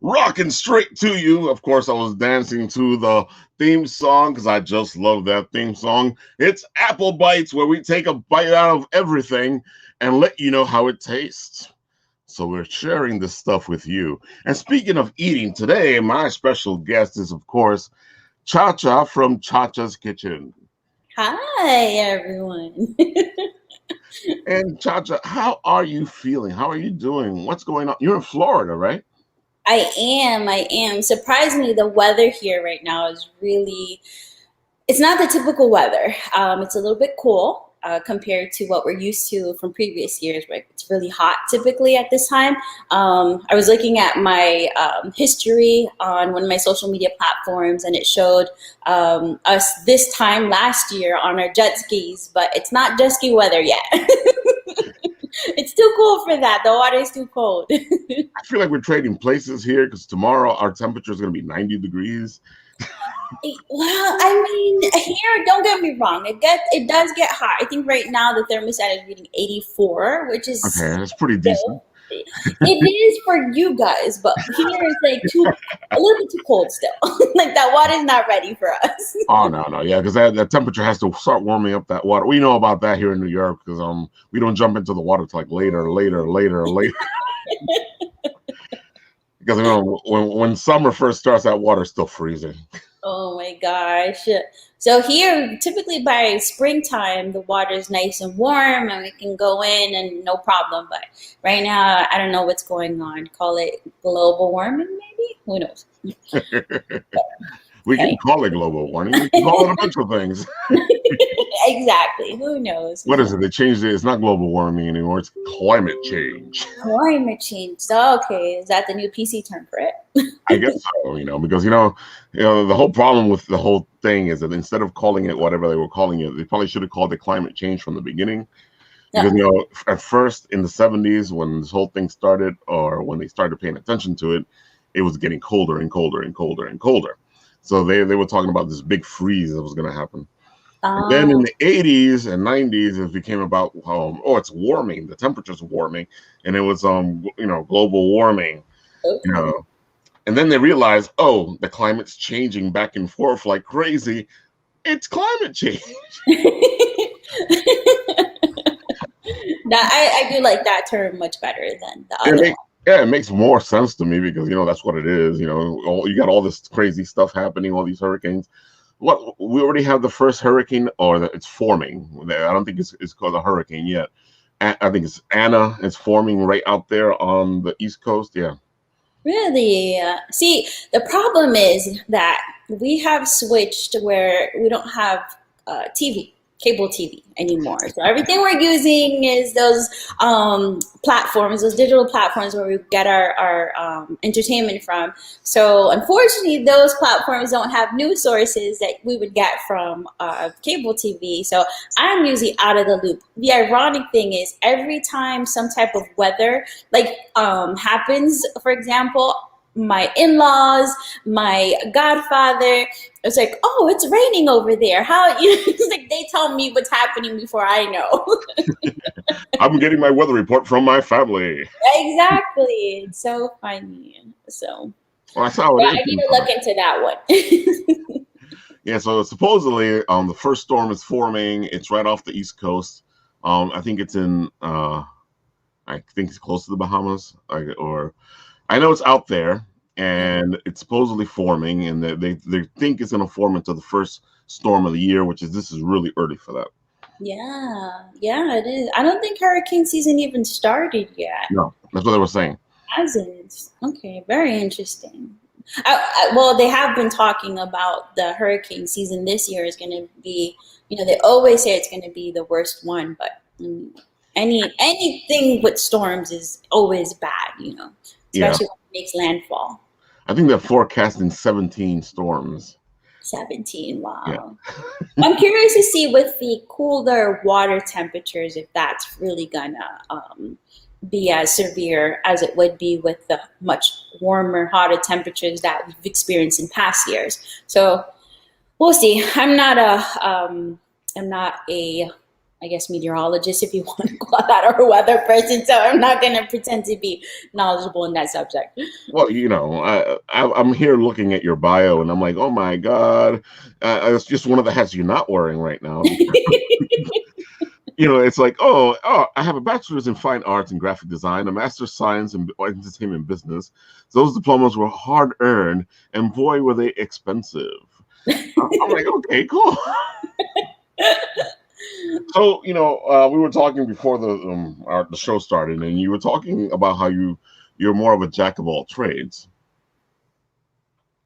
Rocking straight to you. Of course, I was dancing to the theme song because I just love that theme song. It's Apple Bites, where we take a bite out of everything and let you know how it tastes. So we're sharing this stuff with you. And speaking of eating, today my special guest is, of course, Chacha from Chacha's Kitchen. Hi, everyone. And Chacha, how are you feeling? How are you doing? What's going on? You're in Florida, right? I am. Surprisingly, the weather here right now is it's not the typical weather. It's a little bit cool compared to what we're used to from previous years, where it's really hot typically at this time. I was looking at my history on one of my social media platforms, and it showed us this time last year on our jet skis, but it's not jet ski weather yet. It's too cool for that. The water is too cold. I feel like we're trading places here because tomorrow our temperature is going to be 90 degrees. Well, I mean, here, don't get me wrong. It does get hot. I think right now the thermostat is reading 84, which is Okay, that's pretty decent. still it is for you guys, but here it's like too a little bit too cold still. Like that water's not ready for us. Oh no, no, yeah, because that temperature has to start warming up that water. We know about that here in New York because we don't jump into the water till like later. Because when summer first starts, that water's still freezing. Oh my gosh. So here, typically by springtime, the water is nice and warm and we can go in and no problem. But right now, I don't know what's going on. Call it global warming, maybe? Who knows? We can Hey, call it global warming. We can call it a bunch of things. exactly. Who knows? What Who is knows? it? They changed it. It's not global warming anymore. It's climate change. Climate change. So, okay, is that the new PC term for it? I guess so, because the whole problem with the whole thing is that instead of calling it whatever they were calling it, they probably should have called it climate change from the beginning. Because Yeah. at first in the 70s, when this whole thing started, or when they started paying attention to it, it was getting colder and colder and colder and colder. So they were talking about this big freeze that was going to happen. And then in Um, the 80s and 90s, it became about it's warming, the temperature's warming, and it was global warming, you okay. know. And then they realized, oh, the climate's changing back and forth like crazy. It's climate change. I do like that term much better than the It other make, yeah, it makes more sense to me because that's what it is. You got all this crazy stuff happening, all these hurricanes. What we already have the first hurricane, or it's forming. I don't think it's called a hurricane yet. I think it's Anna. It's forming right out there on the East Coast. Yeah. Really? See, the problem is that we have switched where we don't have TV, cable TV anymore. So everything we're using is those platforms, those digital platforms where we get our entertainment from. So unfortunately, those platforms don't have news sources that we would get from cable TV. So I'm usually out of the loop. The ironic thing is every time some type of weather happens, for example, my in-laws, my godfather, it's like, oh, it's raining over there. How it's like they tell me what's happening before I know. I'm getting my weather report from my family. Exactly. It's so funny. So Well, that's how it yeah, is I need to look sometimes. into that one. Yeah, so supposedly the first storm is forming. It's right off the East Coast. I think it's in I think it's close to the Bahamas, or I know it's out there, and it's supposedly forming, and they think it's going to form into the first storm of the year, this is really early for that. Yeah, yeah, it is. I don't think hurricane season even started yet. No, that's what they were saying. Has it? Okay, very interesting. Well, they have been talking about the hurricane season this year is going to be, they always say it's going to be the worst one, but anything with storms is always bad, Yeah, especially when it makes landfall. I think they're forecasting 17 storms. 17, Yeah, wow. I'm curious to see with the cooler water temperatures if that's really gonna be as severe as it would be with the much warmer, hotter temperatures that we've experienced in past years. So we'll see. I'm not a I guess, meteorologist, if you want to call that, or a weather person. So I'm not going to pretend to be knowledgeable in that subject. Well, I'm here looking at your bio, and I'm like, oh my god, it's just one of the hats you're not wearing right now. It's like, I have a bachelor's in fine arts and graphic design, a master's science in entertainment business. Those diplomas were hard earned, and boy, were they expensive. I'm like, okay, cool. So, we were talking before the show started, and you were talking about how you're more of a jack of all trades.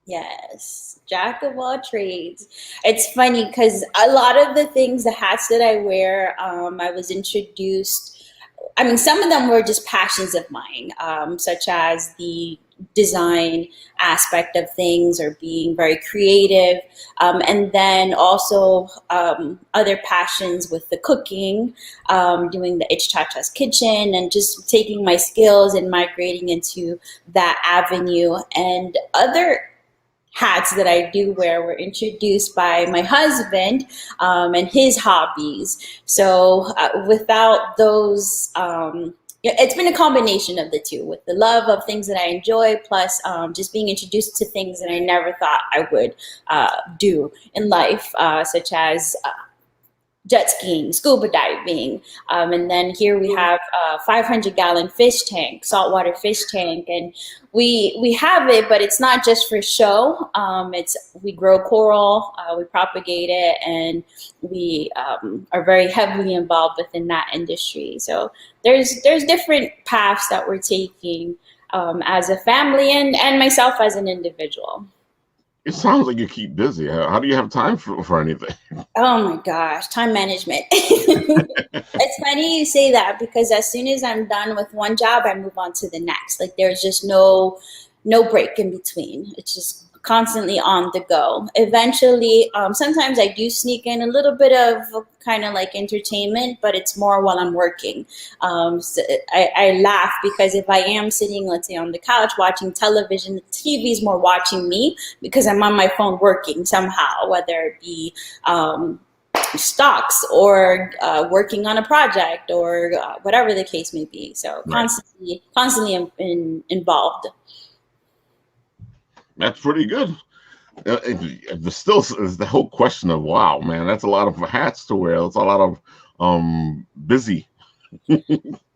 Yes, jack of all trades. It's funny because a lot of the hats that I wear, I was introduced. I mean, some of them were just passions of mine, such as the design aspect of things or being very creative. And then also other passions with the cooking, doing the Chachas Kitchen, and just taking my skills and migrating into that avenue. And other hats that I do wear were introduced by my husband and his hobbies. So without those, it's been a combination of the two, with the love of things that I enjoy, plus just being introduced to things that I never thought I would do in life, such as jet skiing, scuba diving, and then here we have a 500-gallon fish tank, saltwater fish tank, and we have it, but it's not just for show. We grow coral, we propagate it, and we are very heavily involved within that industry. So there's different paths that we're taking as a family and myself as an individual. It sounds like you keep busy. How do you have time for anything? Oh my gosh, time management. It's funny you say that because as soon as I'm done with one job, I move on to the next. Like there's just no break in between. It's just constantly on the go. Eventually, sometimes I do sneak in a little bit of kind of like entertainment, but it's more while I'm working. So I laugh because if I am sitting, let's say, on the couch watching television, the TV is more watching me because I'm on my phone working somehow, whether it be stocks or working on a project or whatever the case may be. So Right. constantly involved. That's pretty good. Still is the whole question of, wow, man, that's a lot of hats to wear. It's a lot of busy. Yeah.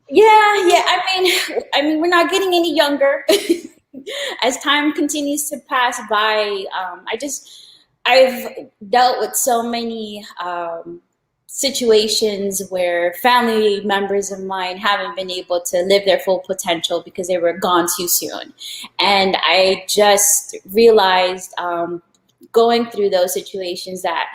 I mean, we're not getting any younger. As time continues to pass by, I've dealt with so many situations where family members of mine haven't been able to live their full potential because they were gone too soon. And I just realized going through those situations that,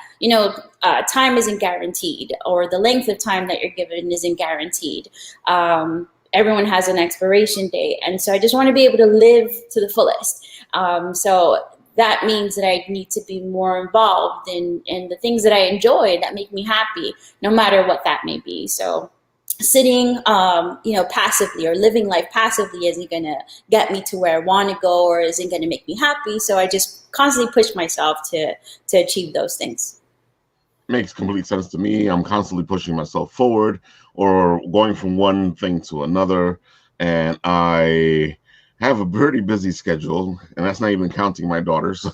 time isn't guaranteed, or the length of time that you're given isn't guaranteed. Everyone has an expiration date. And so I just want to be able to live to the fullest. So that means that I need to be more involved in the things that I enjoy that make me happy, no matter what that may be. So sitting, passively or living life passively isn't going to get me to where I want to go or isn't going to make me happy. So I just constantly push myself to achieve those things. Makes complete sense to me. I'm constantly pushing myself forward or going from one thing to another. And I have a pretty busy schedule, and that's not even counting my daughters.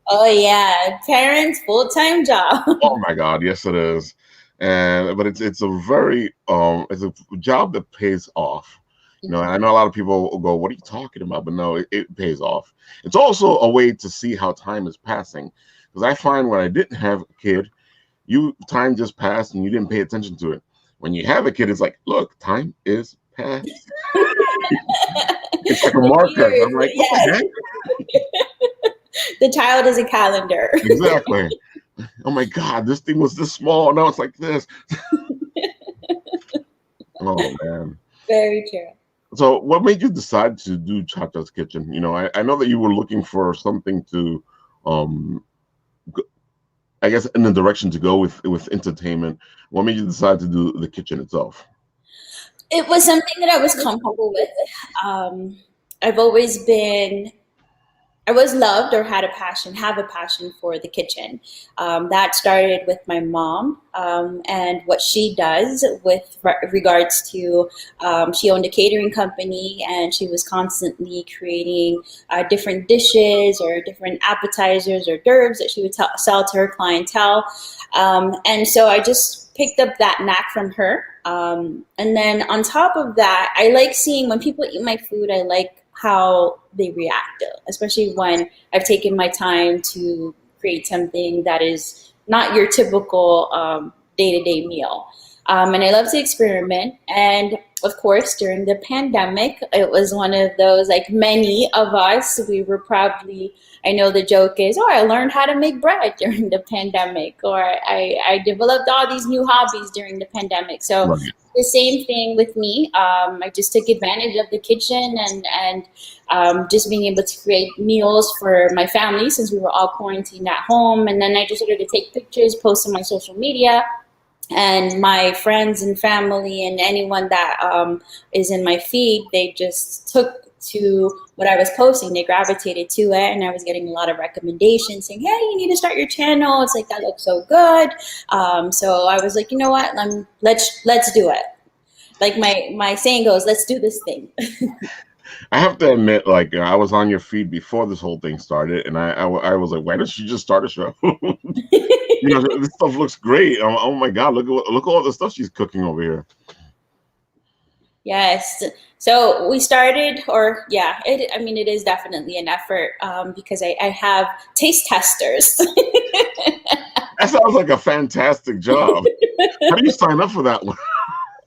Oh yeah, parents, full-time job. Oh my God, yes it is. But it's a very it's a job that pays off. And I know a lot of people will go, "What are you talking about?" But no, it pays off. It's also a way to see how time is passing, because I find when I didn't have a kid, time just passed and you didn't pay attention to it. When you have a kid, it's like, look, time is past. It's like a marker. I'm like, what the heck? The child is a calendar. Exactly. Oh my God, this thing was this small. Now it's like this. Oh man. Very true. So what made you decide to do Chacha's Kitchen? I know that you were looking for something to, I guess, in the direction to go with entertainment. What made you decide to do the kitchen itself? It was something that I was comfortable with. I've always been I was loved or had a passion, have a passion for the kitchen. That started with my mom and what she does with regards to, she owned a catering company and she was constantly creating different dishes or different appetizers or d'oeuvres that she would sell to her clientele. And so I just picked up that knack from her. And then on top of that, I like seeing when people eat my food, I like how they react, especially when I've taken my time to create something that is not your typical day-to-day meal. And I love to experiment. And of course, during the pandemic, it was one of those, like many of us, we were probably, I know the joke is, oh, I learned how to make bread during the pandemic, or I developed all these new hobbies during the pandemic. So Right. the same thing with me. I just took advantage of the kitchen and just being able to create meals for my family since we were all quarantined at home. And then I just started to take pictures, post on my social media, and my friends and family and anyone that is in my feed, they just took to what I was posting. They gravitated to it, and I was getting a lot of recommendations saying, "Hey, you need to start your channel. It's like that looks so good." So I was like, you know what? Let's do it. Like my saying goes, "Let's do this thing." I have to admit, like I was on your feed before this whole thing started, and I was like, why did she just start a show? This stuff looks great. Oh my God, look at all the stuff she's cooking over here. Yes. So we started, or yeah, I mean, it is definitely an effort because I have taste testers. That sounds like a fantastic job. How do you sign up for that one?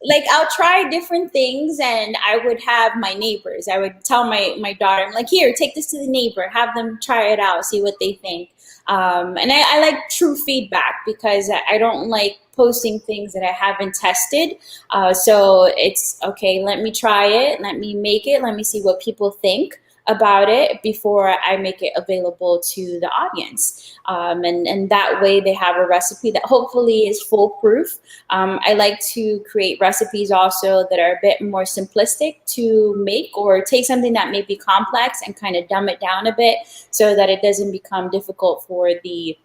Like I'll try different things and I would have my neighbors. I would tell my daughter, I'm like, here, take this to the neighbor, have them try it out, see what they think. And I like true feedback because I don't like posting things that I haven't tested. So it's okay, let me try it, let me make it, let me see what people think about it before I make it available to the audience. And that way they have a recipe that hopefully is foolproof. I like to create recipes also that are a bit more simplistic to make, or take something that may be complex and kind of dumb it down a bit so that it doesn't become difficult for the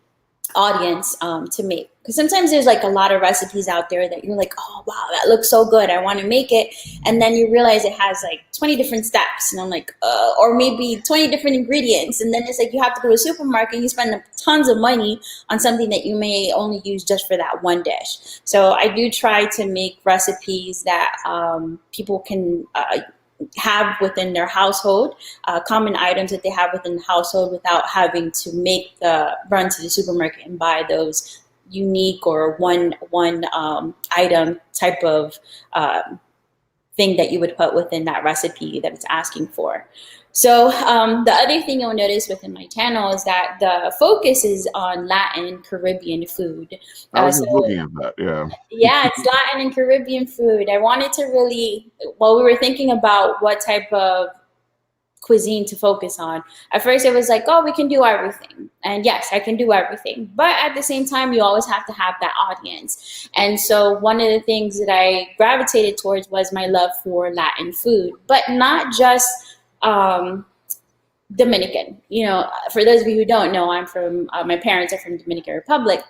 audience to make. Because sometimes there's like a lot of recipes out there that you're like, oh wow, that looks so good, I want to make it, and then you realize it has like 20 different steps, and I'm like, or maybe 20 different ingredients, and then it's like you have to go to a supermarket and you spend tons of money on something that you may only use just for that one dish. So I do try to make recipes that people can have within their household, common items that they have within the household without having to make the run to the supermarket and buy those unique or one item type of thing that you would put within that recipe that it's asking for. So the other thing you'll notice within my channel is that the focus is on Latin Caribbean food. I was just So looking at that. Yeah. yeah, it's Latin and Caribbean food. I wanted to really, while we were thinking about what type of cuisine to focus on, at first it was like, oh, we can do everything. And yes, I can do everything. But at the same time, you always have to have that audience. And so one of the things that I gravitated towards was my love for Latin food, but not just Dominican. You know, for those of you who don't know, I'm from, my parents are from Dominican Republic.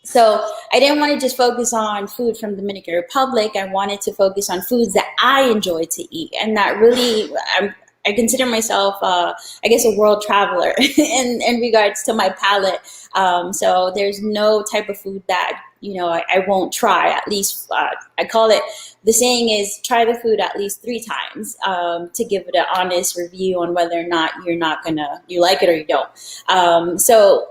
So I didn't want to just focus on food from Dominican Republic. I wanted to focus on foods that I enjoy to eat, and that really, I consider myself, I guess, a world traveler in regards to my palate. So there's no type of food that, you know, I won't try. At least I call it, the saying is, try the food at least 3 times to give it an honest review on whether or not you like it or you don't. So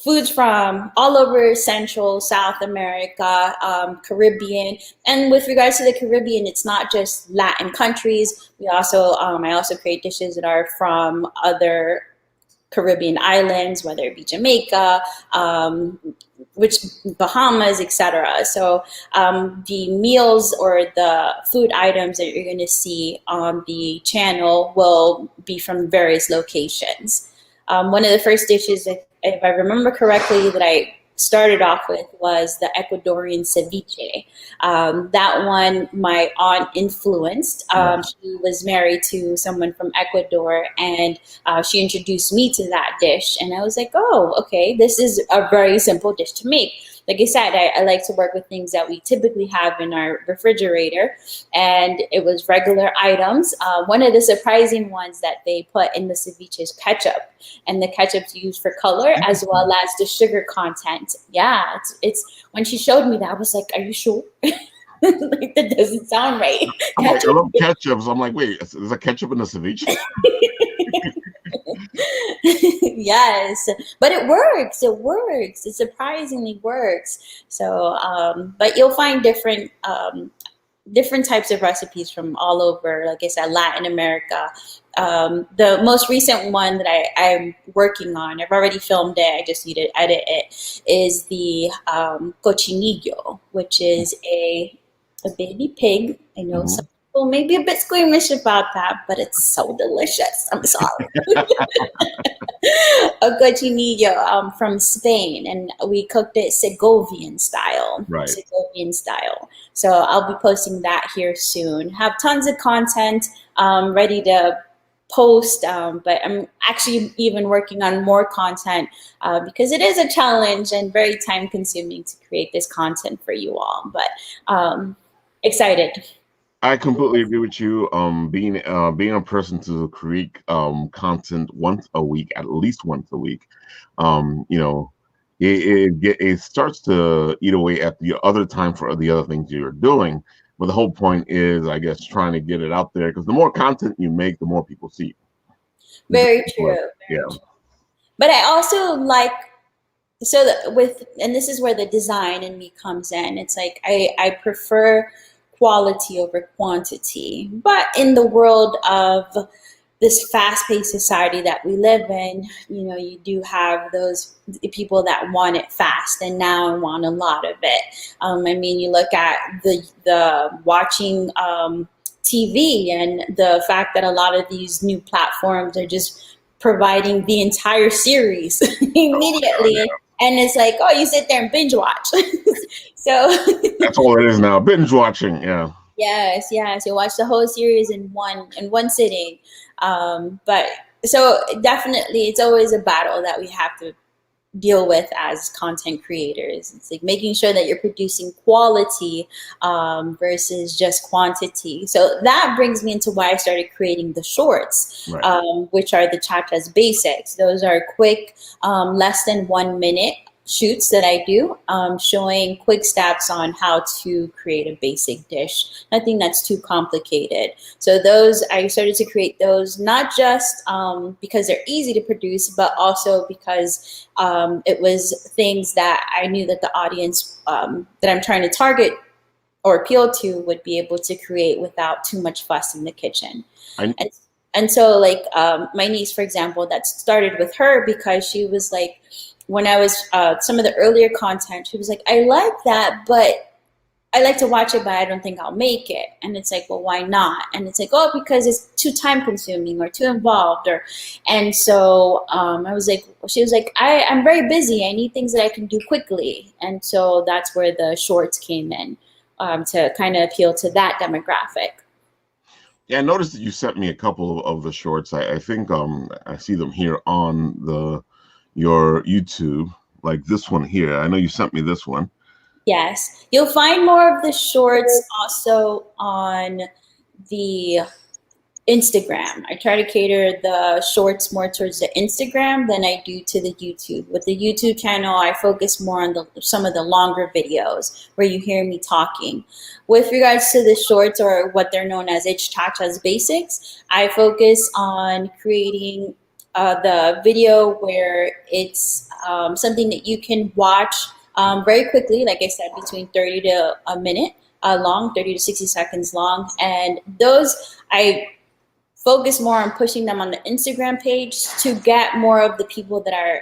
foods from all over Central, South America, Caribbean. And with regards to the Caribbean, it's not just Latin countries. We also, I also create dishes that are from other Caribbean islands, whether it be Jamaica, which Bahamas, etc. So the meals or the food items that you're going to see on the channel will be from various locations. One of the first dishes, if I remember correctly, that I started off with was the Ecuadorian ceviche. That one my aunt influenced. She was married to someone from Ecuador, and she introduced me to that dish. And I was like, oh, okay, this is a very simple dish to make. Like I said, I like to work with things that we typically have in our refrigerator, and it was regular items. One of the surprising ones that they put in the ceviche is ketchup, and the ketchup's used for color as well as the sugar content. Yeah, it's when she showed me that, I was like, "Are you sure?" Like, that doesn't sound right. I'm like, I love ketchup. So I'm like, wait, is there ketchup in the ceviche? Yes, but it works. It works. It surprisingly works. So, but you'll find different types of recipes from all over, like I said, Latin America. The most recent one that I'm working on, I've already filmed it, I just need to edit it, is the cochinillo, which is a baby pig. I know some people may be a bit squeamish about that, but it's so delicious. I'm sorry. A cochinillo from Spain, and we cooked it Segovian style. Right. Segovian style. So I'll be posting that here soon. Have tons of content ready to post, but I'm actually even working on more content because it is a challenge and very time consuming to create this content for you all. But excited. I completely agree with you. Being a person to create content once a week, at least once a week, you know, it starts to eat away at the other time for the other things you're doing. But the whole point is, I guess, trying to get it out there, because the more content you make, the more people see. Very true. Yeah. True. But I also like, so and this is where the design in me comes in. It's like I prefer quality over quantity. But in the world of this fast-paced society that we live in, you know, you do have those people that want it fast and now want a lot of it. I mean, you look at the watching TV and the fact that a lot of these new platforms are just providing the entire series immediately. And it's like, oh, you sit there and binge watch. So that's all it is now. Binge watching, yeah. Yes, you watch the whole series in one sitting. But so definitely, it's always a battle that we have to deal with as content creators. It's like making sure that you're producing quality versus just quantity. So that brings me into why I started creating the shorts, right. Which are the Chachas basics. Those are quick, less than 1 minute shoots that I do, showing quick steps on how to create a basic dish. Nothing that's too complicated. So those, I started to create those not just because they're easy to produce, but also because it was things that I knew that the audience that I'm trying to target or appeal to would be able to create without too much fuss in the kitchen. And so like my niece, for example, that started with her because she was like, when I was some of the earlier content, she was like, I like that, but I like to watch it, but I don't think I'll make it. And it's like, well, why not? And it's like, oh, because it's too time consuming or too involved. And so I was like, she was like, I'm very busy. I need things that I can do quickly. And so that's where the shorts came in to kind of appeal to that demographic. Yeah, I noticed that you sent me a couple of the shorts. I think I see them here on your YouTube, like this one here. I know you sent me this one. Yes, you'll find more of the shorts also on the Instagram. I try to cater the shorts more towards the Instagram than I do to the YouTube. With the YouTube channel, I focus more on some of the longer videos where you hear me talking. With regards to the shorts, or what they're known as Chachas basics, I focus on creating the video where it's something that you can watch very quickly, like I said, between 30 to a minute long, 30 to 60 seconds long. And those, I focus more on pushing them on the Instagram page to get more of the people that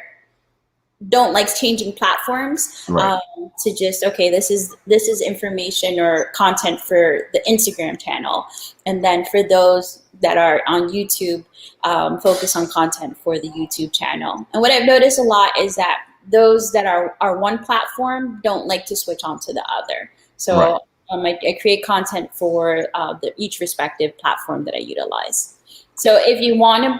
don't like changing platforms, right. To just, okay, this is information or content for the Instagram channel. And then for those that are on YouTube, focus on content for the YouTube channel. And what I've noticed a lot is that those that are one platform don't like to switch on to the other. Right. So I create content for each respective platform that I utilize. So if you want to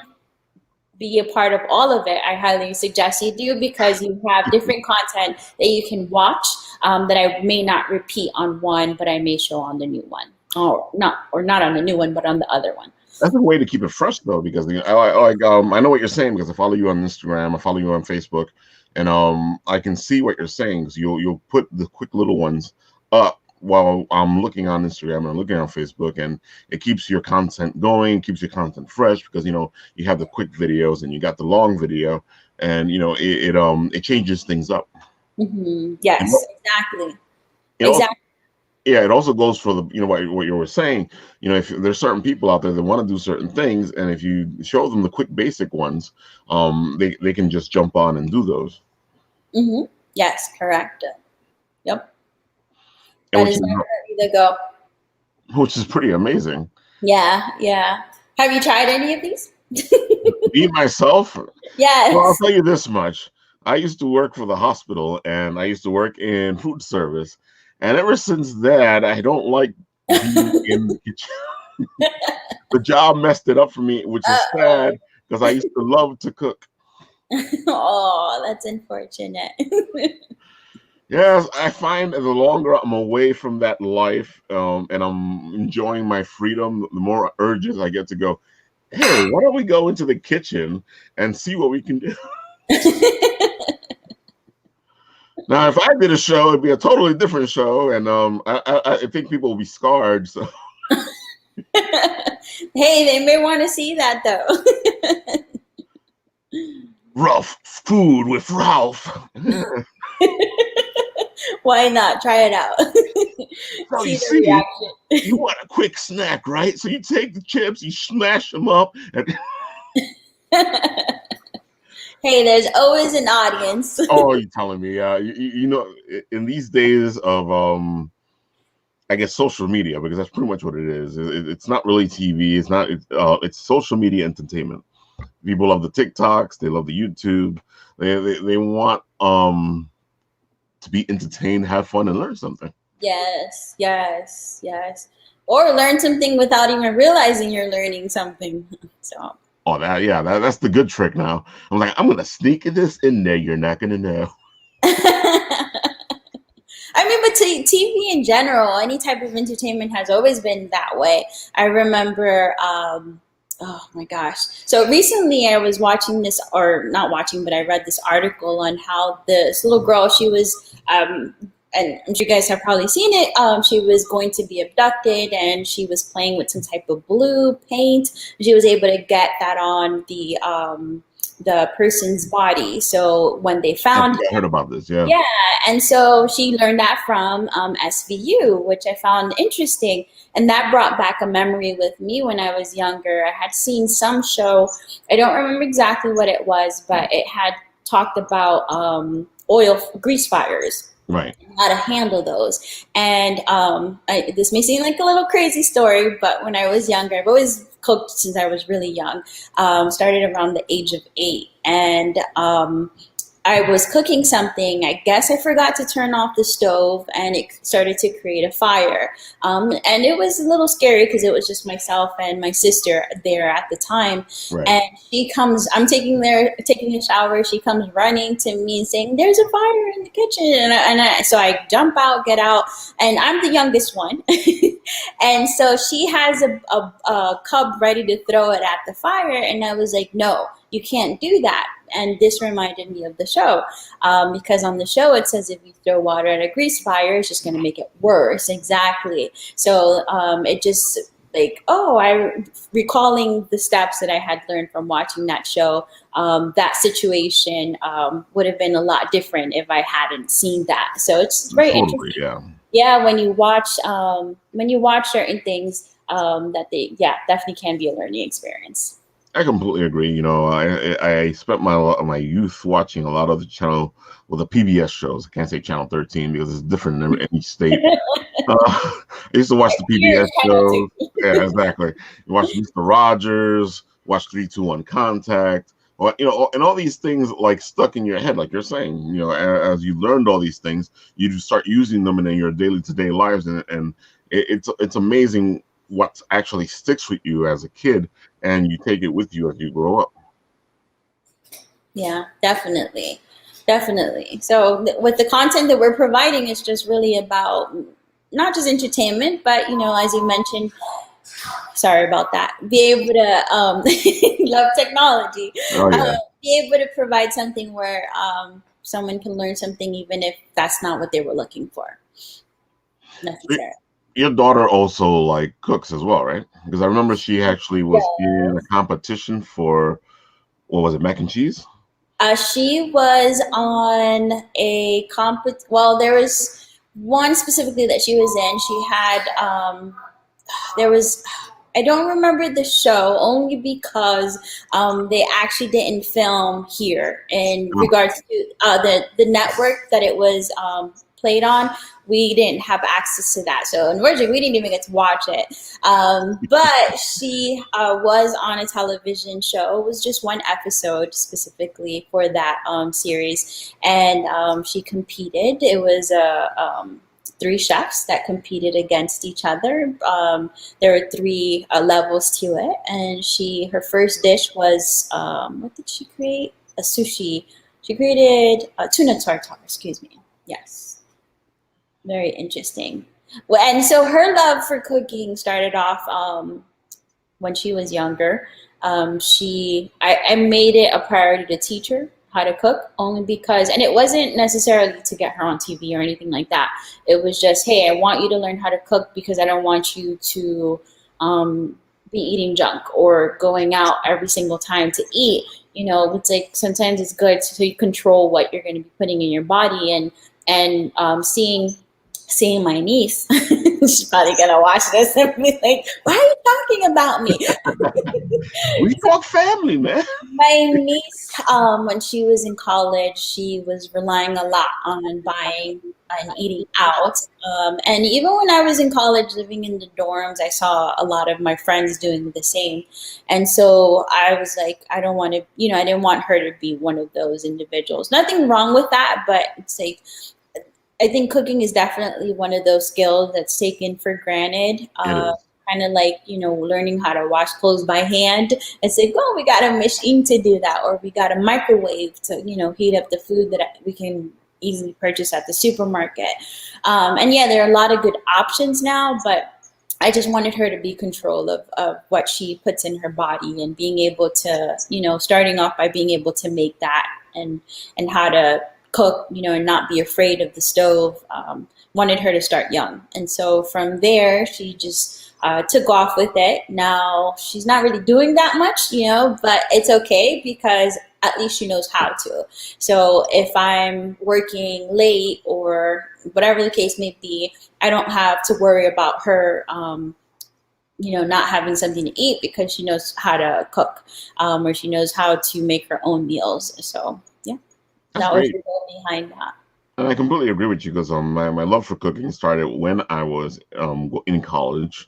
be a part of all of it, I highly suggest you do, because you have different content that you can watch that I may not repeat on one, but I may show on the new one. Or not on the new one, but on the other one. That's a way to keep it fresh, though, because I know what you're saying, because I follow you on Instagram, I follow you on Facebook, and I can see what you're saying, because you'll put the quick little ones up while I'm looking on Instagram and I'm looking on Facebook, and it keeps your content going, keeps your content fresh, because you have the quick videos and you got the long video, and it changes things up. Mm-hmm. Yes, exactly. Exactly. Yeah, it also goes for the what you were saying. If there's certain people out there that want to do certain things, and if you show them the quick basic ones, they can just jump on and do those. Mm-hmm. Yes, correct. Yep. That is definitely the go. Which is pretty amazing. Yeah, yeah. Have you tried any of these? Me, myself? Yes. Well, I'll tell you this much. I used to work for the hospital, and I used to work in food service. And ever since that, I don't like being in the kitchen. The job messed it up for me, which is sad, because I used to love to cook. Oh, that's unfortunate. Yes, I find the longer I'm away from that life, and I'm enjoying my freedom, the more urges I get to go, hey, why don't we go into the kitchen and see what we can do? Now, if I did a show, it'd be a totally different show, and I think people will be scarred. So, hey, they may want to see that, though. Ralf, food with Ralf. Why not? Try it out. So you want a quick snack, right? So you take the chips, you smash them up. Hey, there's always an audience. Oh, you're telling me? In these days of I guess social media, because that's pretty much what it is. It's not really TV. It's not. It's social media entertainment. People love the TikToks. They love the YouTube. They want to be entertained, have fun, and learn something. Yes. Or learn something without even realizing you're learning something. So. Oh, that's the good trick now. I'm like, I'm gonna sneak this in there. You're not gonna know. I mean, but TV in general, any type of entertainment has always been that way. I remember, oh my gosh. So recently I was watching this, or not watching, but I read this article on how this little girl, she was, and I'm sure you guys have probably seen it. She was going to be abducted, and she was playing with some type of blue paint. She was able to get that on the person's body. So when they found I heard about this, yeah. Yeah, and so she learned that from SVU, which I found interesting. And that brought back a memory with me when I was younger. I had seen some show, I don't remember exactly what it was, but it had talked about grease fires. Right. How to handle those. And this may seem like a little crazy story, but when I was younger, I've always cooked since I was really young, started around the age of 8. And I was cooking something. I guess I forgot to turn off the stove, and it started to create a fire. And it was a little scary because it was just myself and my sister there at the time. Right. And she comes, I'm taking a shower. She comes running to me and saying, "There's a fire in the kitchen." So I jump out, get out, and I'm the youngest one. And so she has a cub ready to throw it at the fire. And I was like, "No, you can't do that." And this reminded me of the show, because on the show it says if you throw water at a grease fire, it's just going to make it worse. Exactly. So it just I'm recalling the steps that I had learned from watching that show. That situation would have been a lot different if I hadn't seen that. So it's very interesting. Yeah. Yeah, when you watch certain things, that they definitely can be a learning experience. I completely agree. I spent my youth watching a lot of the PBS shows. I can't say Channel 13 because it's different in any state. I used to watch the PBS shows. Yeah, exactly. You watch Mr. Rogers, watch 3-2-1 Contact, Well, and all these things like stuck in your head, like you're saying, as you learned all these things, you just start using them in your daily to day lives, and it's amazing what actually sticks with you as a kid, and you take it with you as you grow up. Yeah, definitely. Definitely. So with the content that we're providing, it's just really about not just entertainment, but as you mentioned, sorry about that, be able to love technology, Oh uh, yeah. be able to provide something where someone can learn something even if that's not what they were looking for necessarily. Your daughter also like cooks as well, right? Because I remember she actually was in a Yes. competition for, what was it, mac and cheese? She was on a well, there was one specifically that she was in. She had there was, I don't remember the show only because they actually didn't film here in regards to the network that it was played on. We didn't have access to that, so unfortunately, we didn't even get to watch it. But she was on a television show. It was just one episode specifically for that series, and she competed. It was a three chefs that competed against each other. There were three levels to it, and her first dish was what did she create? A sushi. She created a tuna tartare. Excuse me. Yes, very interesting. Well, and so her love for cooking started off when she was younger. I made it a priority to teach her how to cook only because, and it wasn't necessarily to get her on TV or anything like that. It was just, hey, I want you to learn how to cook because I don't want you to be eating junk or going out every single time to eat. It's like sometimes it's good so you control what you're going to be putting in your body, and seeing my niece, she's probably gonna watch this and be like, "Why are you talking about me?" We talk family, man. My niece, when she was in college, she was relying a lot on buying and eating out. And even when I was in college, living in the dorms, I saw a lot of my friends doing the same. And so I was like, I don't want to, I didn't want her to be one of those individuals. Nothing wrong with that, but it's like, I think cooking is definitely one of those skills that's taken for granted. It is. Kind of like, learning how to wash clothes by hand. It's like, oh, we got a machine to do that, or we got a microwave to, heat up the food that we can easily purchase at the supermarket. And yeah, there are a lot of good options now, but I just wanted her to be control of what she puts in her body and being able to, starting off by being able to make that and how to cook, and not be afraid of the stove. Wanted her to start young. And so from there, she just took off with it. Now she's not really doing that much, but it's okay because at least she knows how to. So if I'm working late or whatever the case may be, I don't have to worry about her, not having something to eat because she knows how to cook, or she knows how to make her own meals. So yeah, That's that was great. the goal behind that. And I completely agree with you because my love for cooking started when I was in college,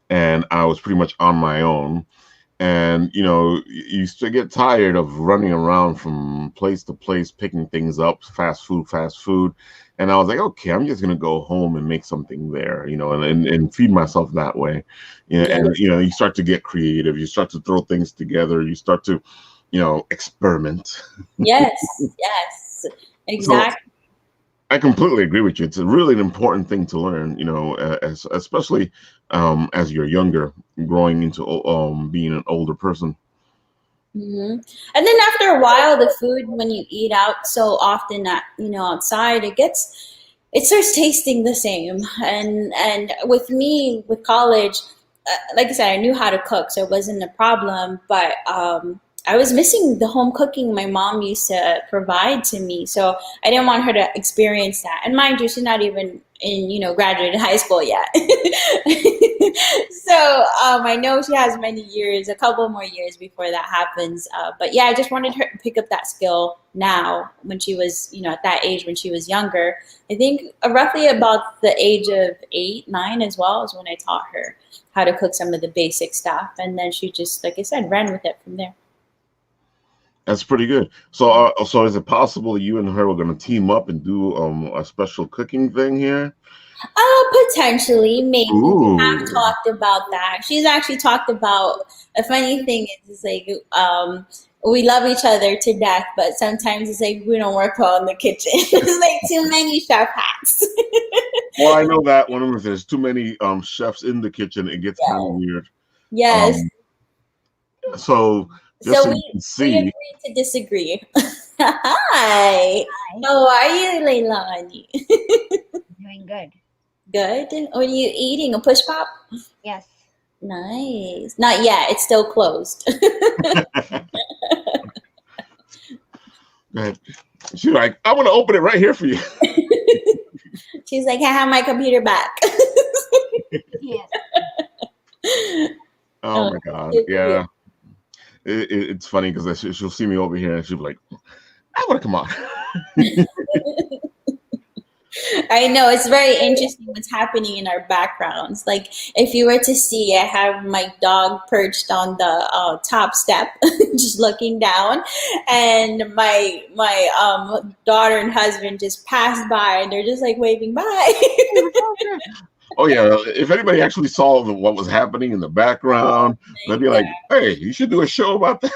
and I was pretty much on my own. And you used to get tired of running around from place to place, picking things up, fast food. And I was like, okay, I'm just gonna go home and make something there, and feed myself that way. Yeah. And you start to get creative, you start to throw things together, you start to, experiment. Yes. Yes. So Exactly. I completely agree with you. It's a really important thing to learn, especially as you're younger, growing into being an older person. hmm And then after a while, the food when you eat out so often that outside, it starts tasting the same. And with me with college, like I said, I knew how to cook, so it wasn't a problem. But I was missing the home cooking my mom used to provide to me, so I didn't want her to experience that. And mind you, she's not even in graduated high school yet. So I know she has many years, a couple more years before that happens. But yeah, I just wanted her to pick up that skill now when she was, at that age when she was younger. I think roughly about the age of 8, 9 as well is when I taught her how to cook some of the basic stuff. And then she just, like I said, ran with it from there. That's pretty good. So is it possible you and her were going to team up and do a special cooking thing here? Potentially, maybe we have Ooh. talked about that. She's actually talked about a funny thing is like we love each other to death, but sometimes it's like we don't work well in the kitchen. It's like too many chef hats. Well, I know that when there's too many chefs in the kitchen, it gets kind of Yes. weird. Yes. Um, so just So so you can we see, agree to disagree. Hi. Hi. How are you, Leilani? Doing good. Good. What are you eating? A push pop? Yes. Nice. Not yet. It's still closed. she's like, I want to open it right here for you. She's like, I have my computer back. Yes. Oh my God. Yeah. It's funny because she'll see me over here and she'll be like, I want to come on. I know it's very interesting what's happening in our backgrounds. Like if you were to see, I have my dog perched on the top step, just looking down, and my daughter and husband just passed by, and they're just like waving bye. Oh yeah, if anybody actually saw what was happening in the background, they'd be like, "Hey, you should do a show about that."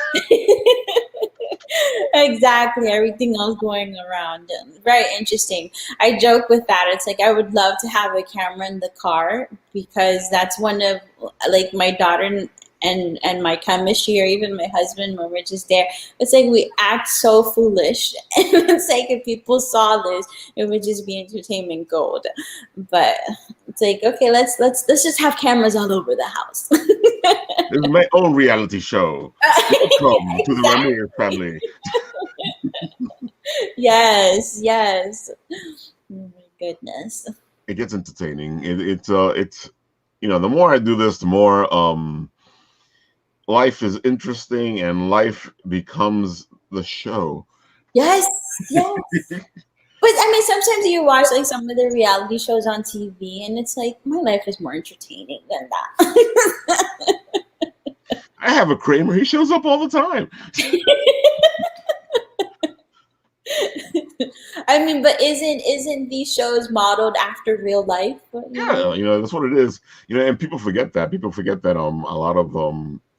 Exactly, everything else going around. Very interesting. I joke with that. It's like I would love to have a camera in the car because that's one of like my daughter and my chemistry, or even my husband when we're just there. It's like we act so foolish, and it's like if people saw this, it would just be entertainment gold. But it's like okay, let's just have cameras all over the house. This is my own reality show. Welcome to the Ramirez family. Yes, yes. Oh my goodness. It gets entertaining. It's the more I do this, the more life is interesting and life becomes the show. Yes, yes. But I mean, sometimes you watch like some of the reality shows on TV, and it's like my life is more entertaining than that. I have a Kramer. He shows up all the time. I mean, but isn't these shows modeled after real life? Yeah, that's what it is. And people forget that. People forget that a lot of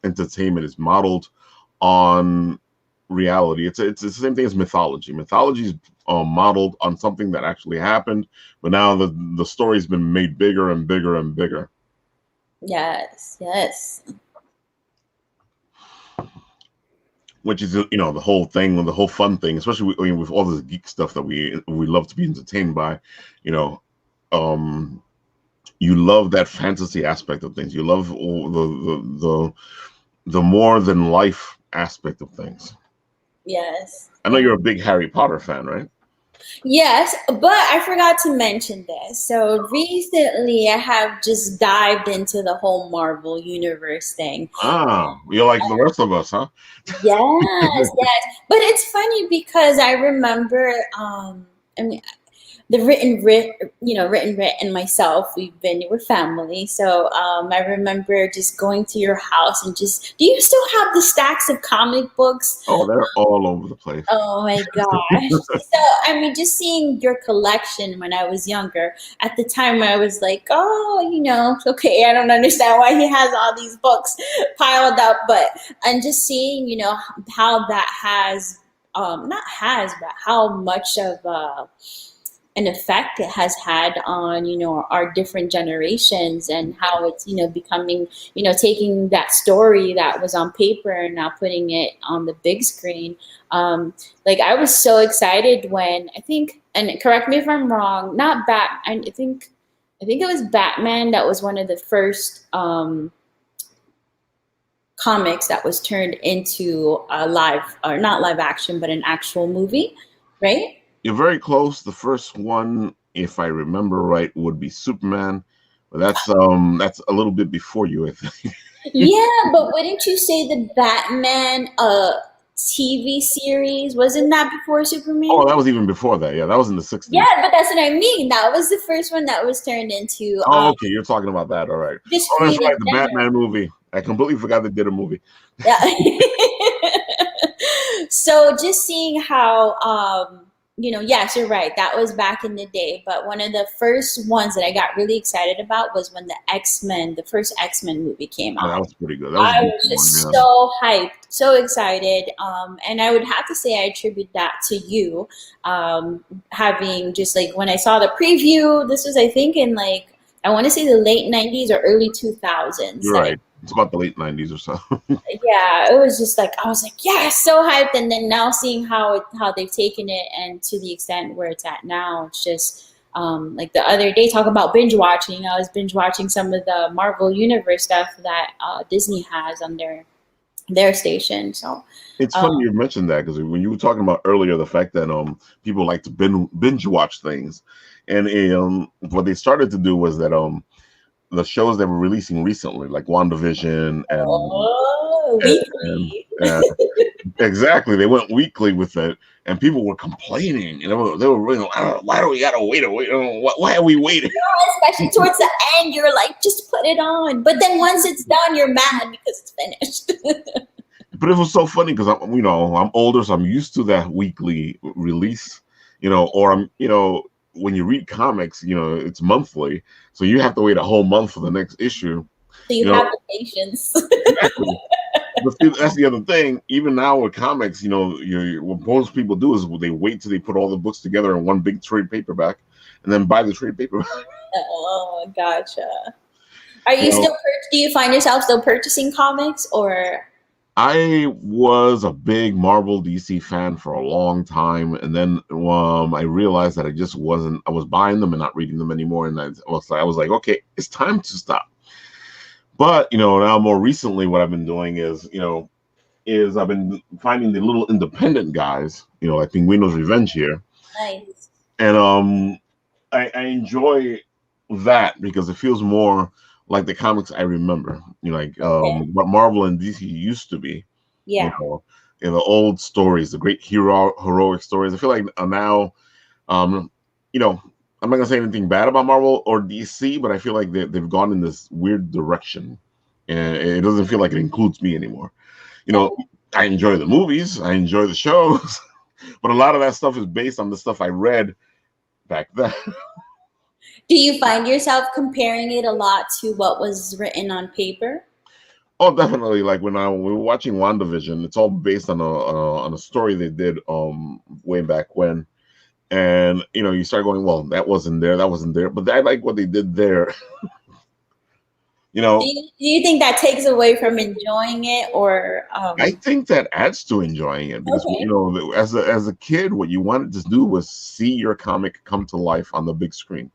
entertainment is modeled on reality. It's the same thing as mythology. Mythology is modeled on something that actually happened, but now the story's been made bigger and bigger and bigger. Yes, yes. Which is the whole thing, the whole fun thing, especially with all this geek stuff that we love to be entertained by. You love that fantasy aspect of things. You love all the more than life aspect of things. Yes. I know you're a big Harry Potter fan, right? Yes, but I forgot to mention this. So recently I have just dived into the whole Marvel universe thing. You're like the rest of us, huh? Yes, yes. But it's funny because I remember I mean the written Writ and myself, we're family. So I remember just going to your house and just, do you still have the stacks of comic books? Oh, they're all over the place. Oh my gosh. So, I mean, just seeing your collection when I was younger, at the time I was like, oh, okay, I don't understand why he has all these books piled up. And just seeing, how that has, but how much of an effect it has had on our different generations, and how it's becoming taking that story that was on paper and now putting it on the big screen. Like I was so excited when I think, and correct me if I'm wrong, not I think it was Batman that was one of the first comics that was turned into a not live action, but an actual movie, right? You're very close. The first one, if I remember right, would be Superman, but that's a little bit before you, I think. Yeah, but wouldn't you say the Batman TV series wasn't that before Superman? Oh, that was even before that. Yeah, that was in the 60s. Yeah, but that's what I mean. That was the first one that was turned into. Okay, you're talking about that. All right. Just That's right. The Batman movie. I completely forgot they did a movie. Yeah. So So just seeing how, yes, you're right. That was back in the day. But one of the first ones that I got really excited about was when the first X-Men movie came Oh, that out. was pretty good. That was a I good was one, just man. so hyped, so excited. And I would have to say I attribute that to you, having just like when I saw the preview, this was, I think, in like, I want to say the late 90s or early 2000s You're that I right. It's about the late '90s or so. yeah, it was just like I was like, yeah, so hyped. And then now seeing how they've taken it and to the extent where it's at now, it's just like the other day, talk about binge watching. I was binge watching some of the Marvel Universe stuff that Disney has on their station. So It's um, funny you mentioned that because when you were talking about earlier the fact that people like to binge watch things, and what they started to do was that the shows they were releasing recently, like WandaVision oh, and weekly. exactly, they went weekly with it, and people were complaining, and they were really, I don't know, why do we gotta wait? Why are we waiting? Especially towards the end, you're like, just put it on. But then once it's done, you're mad because it's finished. But it was so funny because I'm older, so I'm used to that weekly release, or when you read comics, it's monthly, so you have to wait a whole month for the next issue. So you You have know, the patience. exactly. But see, that's the other thing. Even now with comics, what most people do is they wait till they put all the books together in one big trade paperback, and then buy the trade paperback. Oh, gotcha. Are You you know, still? Do you find yourself still purchasing comics, or? I was a big Marvel DC fan for a long time, and then I realized that I just wasn't. I was buying them and not reading them anymore, and I was like, okay, it's time to stop. But now more recently, what I've been doing is I've been finding the little independent guys, like Pinguino's Revenge here, Nice. and I enjoy that because it feels more like the comics I remember, like Okay. what Marvel and DC used to be, you Yeah. know, in the old stories, the great heroic stories. I feel like now, um, you know, I'm not gonna say anything bad about Marvel or DC, but I feel like they've gone in this weird direction, and it doesn't feel like it includes me anymore. You know, I enjoy the movies, I enjoy the shows, but a lot of that stuff is based on the stuff I read back then. Do you find yourself comparing it a lot to what was written on paper? Oh, definitely. Like when we were watching WandaVision, it's all based on a story they did way back when, and you start going, well, that wasn't there, but I like what they did there. You know, Do you think that takes away from enjoying it, or I think that adds to enjoying it because okay? as a kid, what you wanted to do was see your comic come to life on the big screen.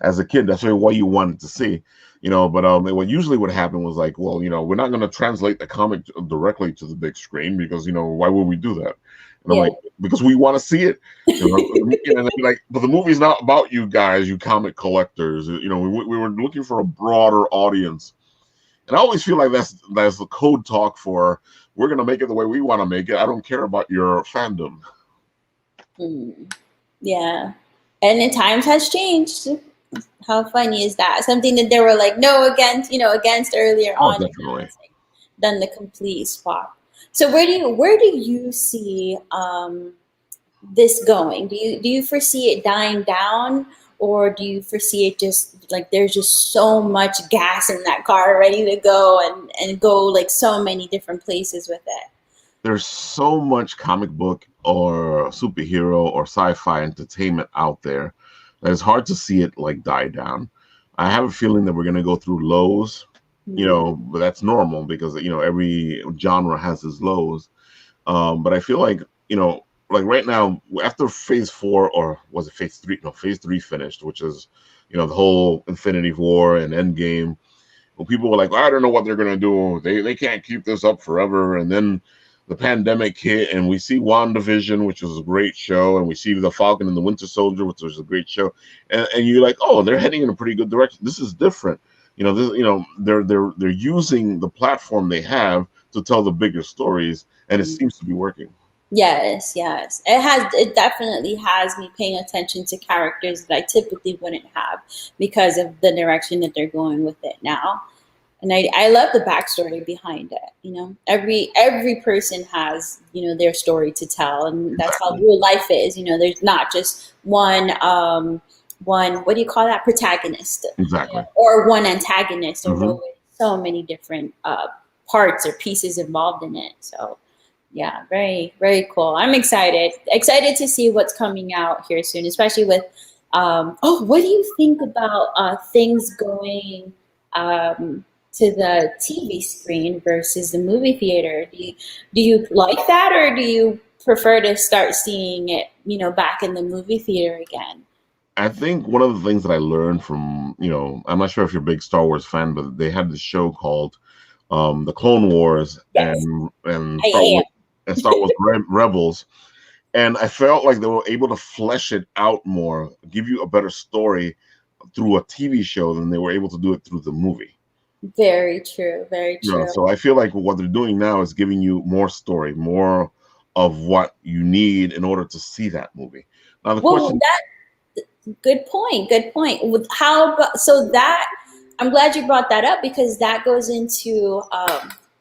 As a kid, that's really what you wanted to see, But what usually would happen was like, well, we're not going to translate the comic directly to the big screen because why would we do that? And I'm Yeah. like, because we want to see it. And they'd be like, but the movie's not about you guys, you comic collectors. We were looking for a broader audience, and I always feel like that's the code talk for we're going to make it the way we want to make it. I don't care about your fandom. Mm. Yeah. And the times has changed. How funny is that? Something that they were like no against, against earlier Oh, on, and now definitely. it's like done the complete swap. So where do you see this going? Do you foresee it dying down, or do you foresee it just like there's just so much gas in that car ready to go and go like so many different places with it? There's so much comic book or superhero or sci-fi entertainment out there that it's hard to see it like die down. I have a feeling that we're going to go through lows, Hmm. but that's normal because every genre has its lows. But I feel like right now after phase 4, or was it phase 3? No, phase 3 finished, which is the whole Infinity War and Endgame. Well, people were like, I don't know what they're gonna do. They can't keep this up forever. And then the pandemic hit, and we see WandaVision, which was a great show, and we see the Falcon and the Winter Soldier, which was a great show. And you're like, oh, they're heading in a pretty good direction. This is different. They're using the platform they have to tell the bigger stories, and it seems to be working. Yes, yes. It definitely has me paying attention to characters that I typically wouldn't have because of the direction that they're going with it now. And I love the backstory behind it. Every person has, their story to tell, and that's how real life is. There's not just one, what do you call that, protagonist, Exactly. or one antagonist. There's Hmm. always so many different parts or pieces involved in it. So yeah, very, very cool. I'm excited to see what's coming out here soon, especially with what do you think about things going to the TV screen versus the movie theater? Do you like that, or do you prefer to start seeing it, back in the movie theater again? I think one of the things that I learned from, I'm not sure if you're a big Star Wars fan, but they had this show called the Clone Wars Yes, and I Star am. Wars Rebels, and I felt like they were able to flesh it out more, give you a better story through a TV show than they were able to do it through the movie. Very true. Very true. So I feel like what they're doing now is giving you more story, more of what you need in order to see that movie. Now the Well, question, good point. Good point. How about, so that, I'm glad you brought that up, because that goes into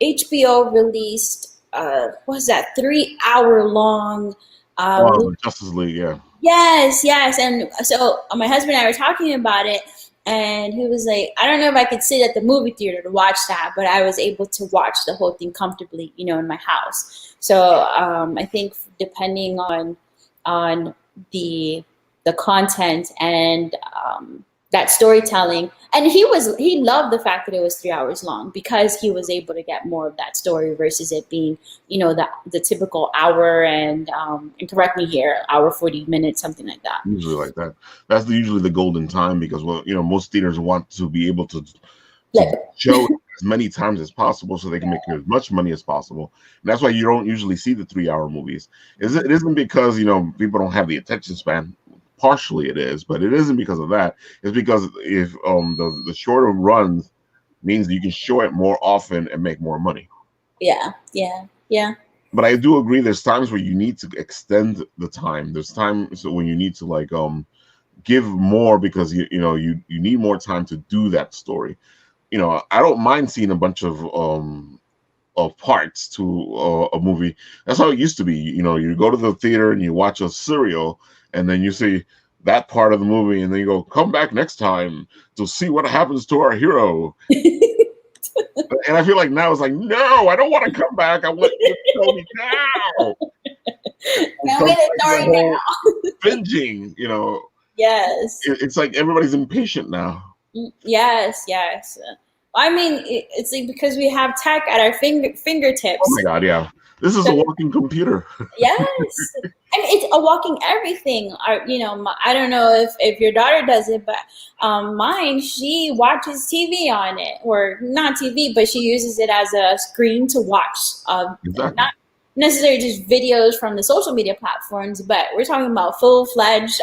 HBO released what was that, 3 hour long oh, the Justice League, yeah. yes. And so my husband and I were talking about it, and he was like, I don't know if I could sit at the movie theater to watch that, but I was able to watch the whole thing comfortably, in my house. So I think depending on the content and that storytelling, and he loved the fact that it was 3 hours long, because he was able to get more of that story versus it being, the typical hour and correct me here, hour 40 minutes, something like that. Usually like that. That's usually the golden time because, well, most theaters want to be able to Like, show it as many times as possible so they can make as much money as possible. And that's why you don't usually see the 3 hour movies. It isn't because people don't have the attention span. Partially it is, but it isn't because of that. It's because if the shorter runs means that you can show it more often and make more money. yeah. But I do agree there's times where you need to extend the time. There's times when you need to like give more because you need more time to do that story. I don't mind seeing a bunch of parts to a movie. That's how it used to be. You go to the theater and you watch a serial, and then you see that part of the movie, and then you go, come back next time to see what happens to our hero. And I feel like now it's like, no, I don't want to come back. I want you to tell me now. Now with the story now. Binging, Yes. it's like everybody's impatient now. Yes. I mean, it's like because we have tech at our fingertips. Oh my God, yeah. This is a walking computer. Yes. I mean, it's a walking everything. I don't know if your daughter does it, but mine, she watches TV on it, or not TV, but she uses it as a screen to watch. Exactly. Not necessarily just videos from the social media platforms, but we're talking about full-fledged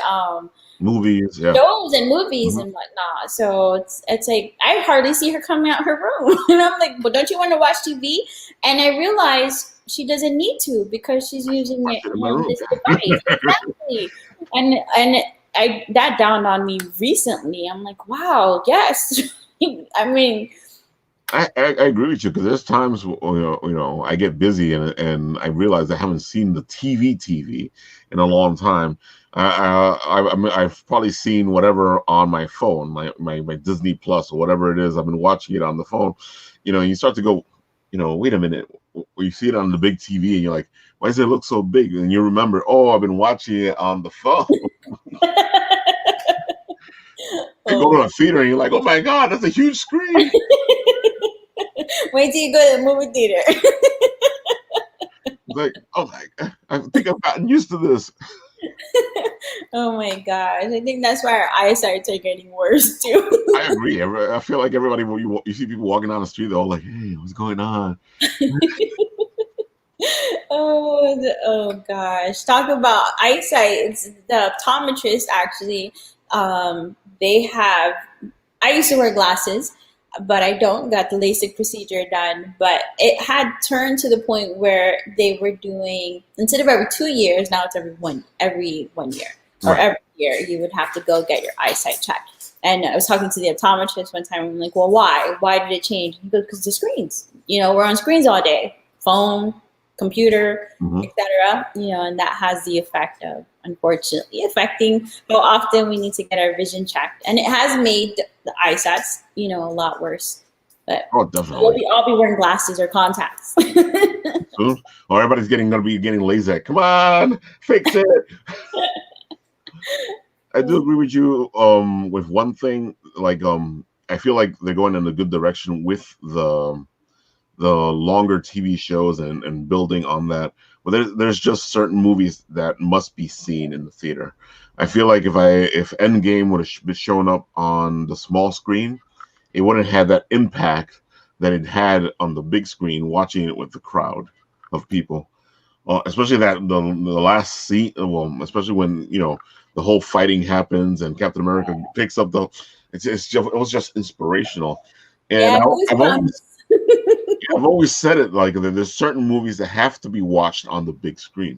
Movies, yeah. shows and movies and whatnot. So it's like I hardly see her coming out her room, and I'm like, "Well, don't you want to watch TV?" And I realize she doesn't need to, because she's using it on this device. Exactly. And that dawned on me recently. I'm like, wow, yes. I mean, I agree with you because there's times I get busy and I realize I haven't seen the TV in a long time. I've probably seen whatever on my phone, my Disney Plus or whatever it is. I've been watching it on the phone, and you start to go, wait a minute. You see it on the big TV and you're like, why does it look so big? And you remember, oh, I've been watching it on the phone. You go to a theater and you're like, oh my God, that's a huge screen. Wait till you go to the movie theater. It's like, oh my God, I think I've gotten used to this. Oh my gosh. I think that's why our eyesight are getting worse too. I agree. I feel like everybody, when you see people walking down the street, they're all like, hey, what's going on? Oh gosh. Talk about eyesight. It's the optometrist actually. They have, I used to wear glasses, but I don't, got the LASIK procedure done. But it had turned to the point where they were doing, instead of every 2 years, now it's every one year. Or here, you would have to go get your eyesight checked. And I was talking to the optometrist one time. I'm like, well, why? Why did it change? He goes, because the screens. We're on screens all day, phone, computer, etc. And that has the effect of, unfortunately, affecting how often we need to get our vision checked. And it has made the eyesight, a lot worse. But definitely. We'll all be wearing glasses or contacts. Soon. Or everybody's gonna be getting LASIK. Come on, fix it. I do agree with you with one thing. Like I feel like they're going in a good direction with the longer TV shows and building on that. But there's just certain movies that must be seen in the theater. I feel like if Endgame would have been shown up on the small screen, it wouldn't have that impact that it had on the big screen watching it with the crowd of people. Especially that the last scene, especially when the whole fighting happens and Captain America picks up it was just inspirational. And I've always said it, like there's certain movies that have to be watched on the big screen.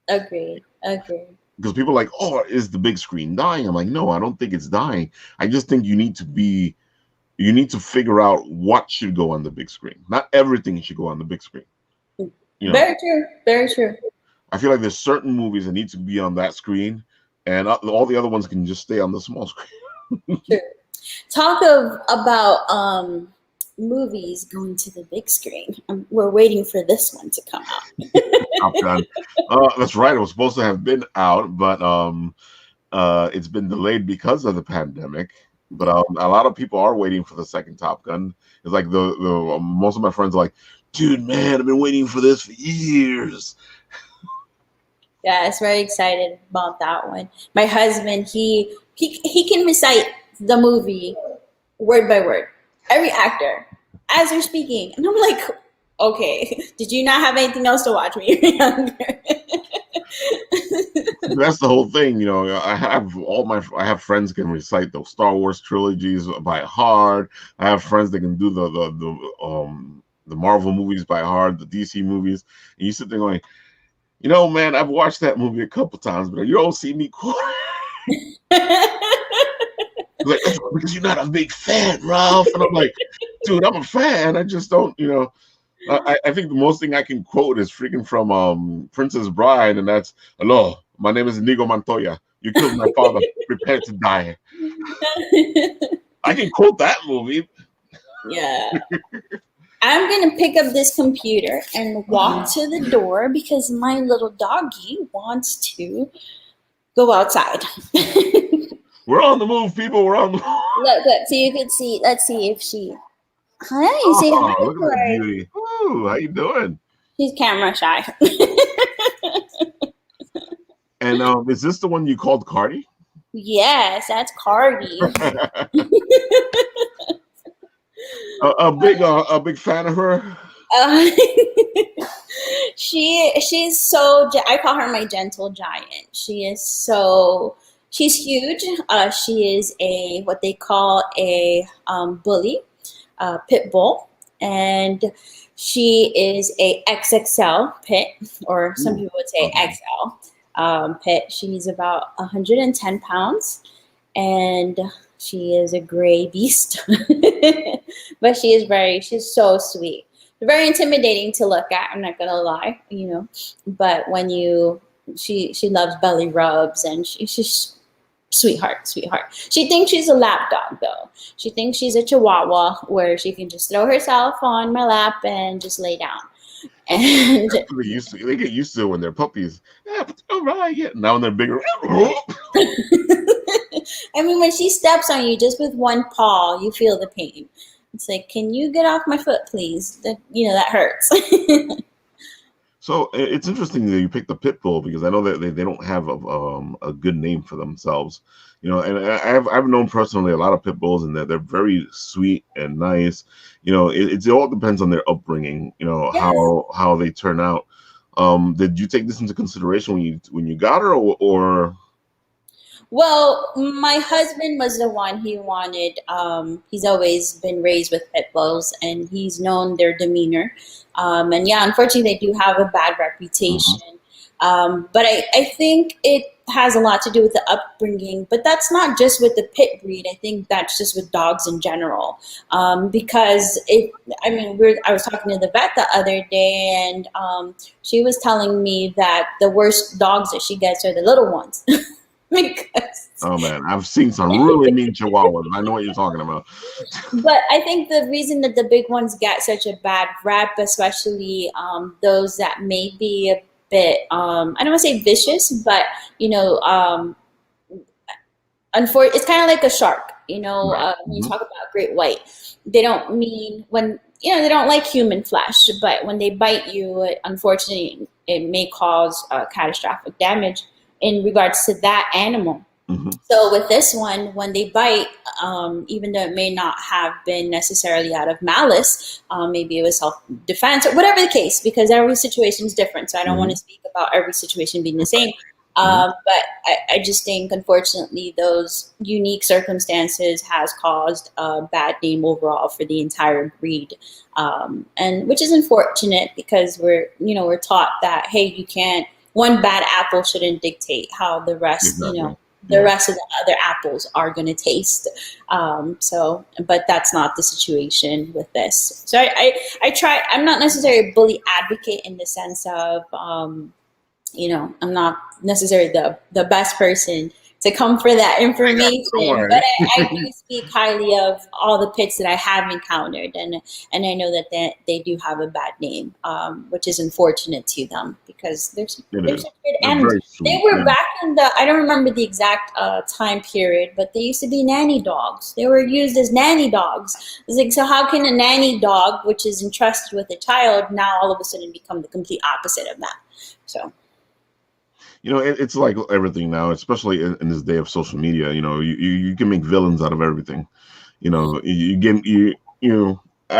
Agreed. Because people are like, oh, is the big screen dying? I'm like, no, I don't think it's dying. I just think you need to figure out what should go on the big screen. Not everything should go on the big screen. Very true. I feel like there's certain movies that need to be on that screen, and all the other ones can just stay on the small screen. True. Talk about movies going to the big screen. We're waiting for this one to come out. That's right. It was supposed to have been out, but it's been delayed because of the pandemic. But a lot of people are waiting for the second Top Gun. It's like the most of my friends are like, dude, man, I've been waiting for this for years. Yeah, it's very excited about that one. My husband, he can recite the movie word by word, every actor as they're speaking, and I'm like, okay, did you not have anything else to watch when you were younger? That's the whole thing, I have friends can recite the Star Wars trilogies by heart. I have friends that can do the Marvel movies by heart, the DC movies, and you sit there going, man, I've watched that movie a couple times, but you don't see me quote. Like, that's because you're not a big fan, Ralph. And I'm like, dude, I'm a fan. I just don't, I think the most thing I can quote is freaking from Princess Bride, and that's, hello, my name is Inigo Montoya. You killed my father. Prepare to die. I can quote that movie. Yeah. I'm going to pick up this computer and walk to the door because my little doggy wants to go outside. We're on the move, people. We're on the move. Look, so you can see. Let's see if she. Hi, say hi. Look at that beauty. Ooh, how you doing? She's camera shy. And is this the one you called Cardi? Yes, that's Cardi. A big fan of her. She's so. I call her my gentle giant. She's huge. She is what they call a bully, pit bull, and she is a XXL pit, or some people would say XL pit. She's about 110 pounds, and she is a gray beast, but she's so sweet. Very intimidating to look at. I'm not gonna lie, but she loves belly rubs, and she's sweetheart. She thinks she's a lap dog though. She thinks she's a Chihuahua where she can just throw herself on my lap and just lay down. And they get used to it when they're puppies. Yeah, all right, yeah. Now when they're bigger. I mean, when she steps on you just with one paw, you feel the pain. It's like, can you get off my foot, please? That hurts. So it's interesting that you picked the pit bull because I know that they don't have a good name for themselves, and I've known personally a lot of pit bulls, and that they're very sweet and nice. It all depends on their upbringing. How they turn out. Did you take this into consideration when you got her, or? Well, my husband was the one he wanted. He's always been raised with pit bulls, and he's known their demeanor. And yeah, unfortunately, they do have a bad reputation. But I think it has a lot to do with the upbringing, but that's not just with the pit breed. I think that's just with dogs in general. Because I was talking to the vet the other day, and she was telling me that the worst dogs that she gets are the little ones. because Oh man, I've seen some really mean chihuahuas. I know what you're talking about. But I think the reason that the big ones get such a bad rap, especially those that may be a bit, I don't want to say vicious, but it's kind of like a shark. Right. When you talk about great white, they don't mean when they don't like human flesh, but when they bite you, unfortunately, it may cause catastrophic damage in regards to that animal. Mm-hmm. So with this one, when they bite, even though it may not have been necessarily out of malice, maybe it was self-defense or whatever the case, because every situation is different. So I don't want to speak about every situation being the same. But I just think, unfortunately, those unique circumstances has caused a bad name overall for the entire breed, and which is unfortunate because we're taught that, hey, you can't. One bad apple shouldn't dictate how the rest, Exactly. the rest of the other apples are going to taste. But that's not the situation with this. So I try. I'm not necessarily a bully advocate in the sense of, I'm not necessarily the best person to come for that information, but I do speak highly of all the pits that I have encountered, and I know that they do have a bad name, which is unfortunate to them because they're such good animals. They were back in I don't remember the exact time period, but they used to be nanny dogs. They were used as nanny dogs. It's like, so how can a nanny dog, which is entrusted with a child, now all of a sudden become the complete opposite of that? So. It's like everything now, especially in this day of social media. You can make villains out of everything. I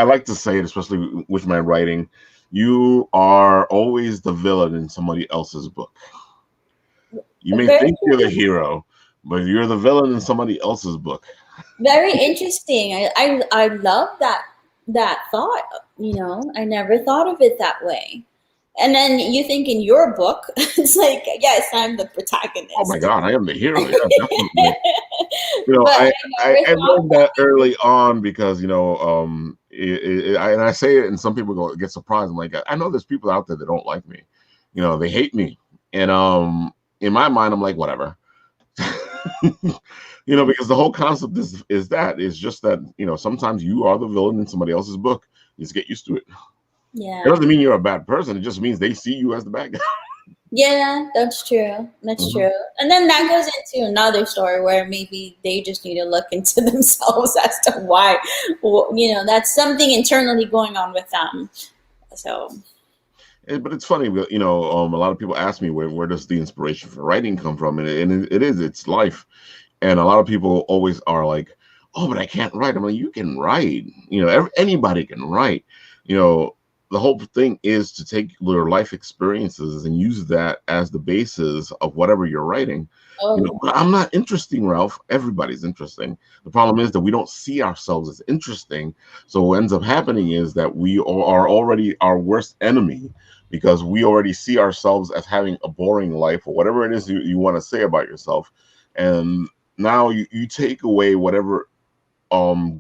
like to say it, especially with my writing, you are always the villain in somebody else's book. You may think you're the hero, but you're the villain in somebody else's book. Very interesting. I love that thought. I never thought of it that way. And then you think in your book, it's like, yes, I'm the protagonist. Oh my God, I am the hero. Yeah, definitely. I learned that early on because and I say it, and some people get surprised. I'm like, I know there's people out there that don't like me. They hate me, and in my mind, I'm like, whatever. Because the whole concept is just that sometimes you are the villain in somebody else's book. You just get used to it. Yeah. It doesn't mean you're a bad person. It just means they see you as the bad guy. Yeah, that's true. That's true. And then that goes into another story where maybe they just need to look into themselves as to why, that's something internally going on with them. So. But it's funny, a lot of people ask me where does the inspiration for writing come from, and it's life. And a lot of people always are like, oh, but I can't write. I'm like, you can write. Anybody can write. The whole thing is to take your life experiences and use that as the basis of whatever you're writing. But I'm not interesting, Ralph. Everybody's interesting. The problem is that we don't see ourselves as interesting. So what ends up happening is that we are already our worst enemy because we already see ourselves as having a boring life or whatever it is you want to say about yourself. And now you take away whatever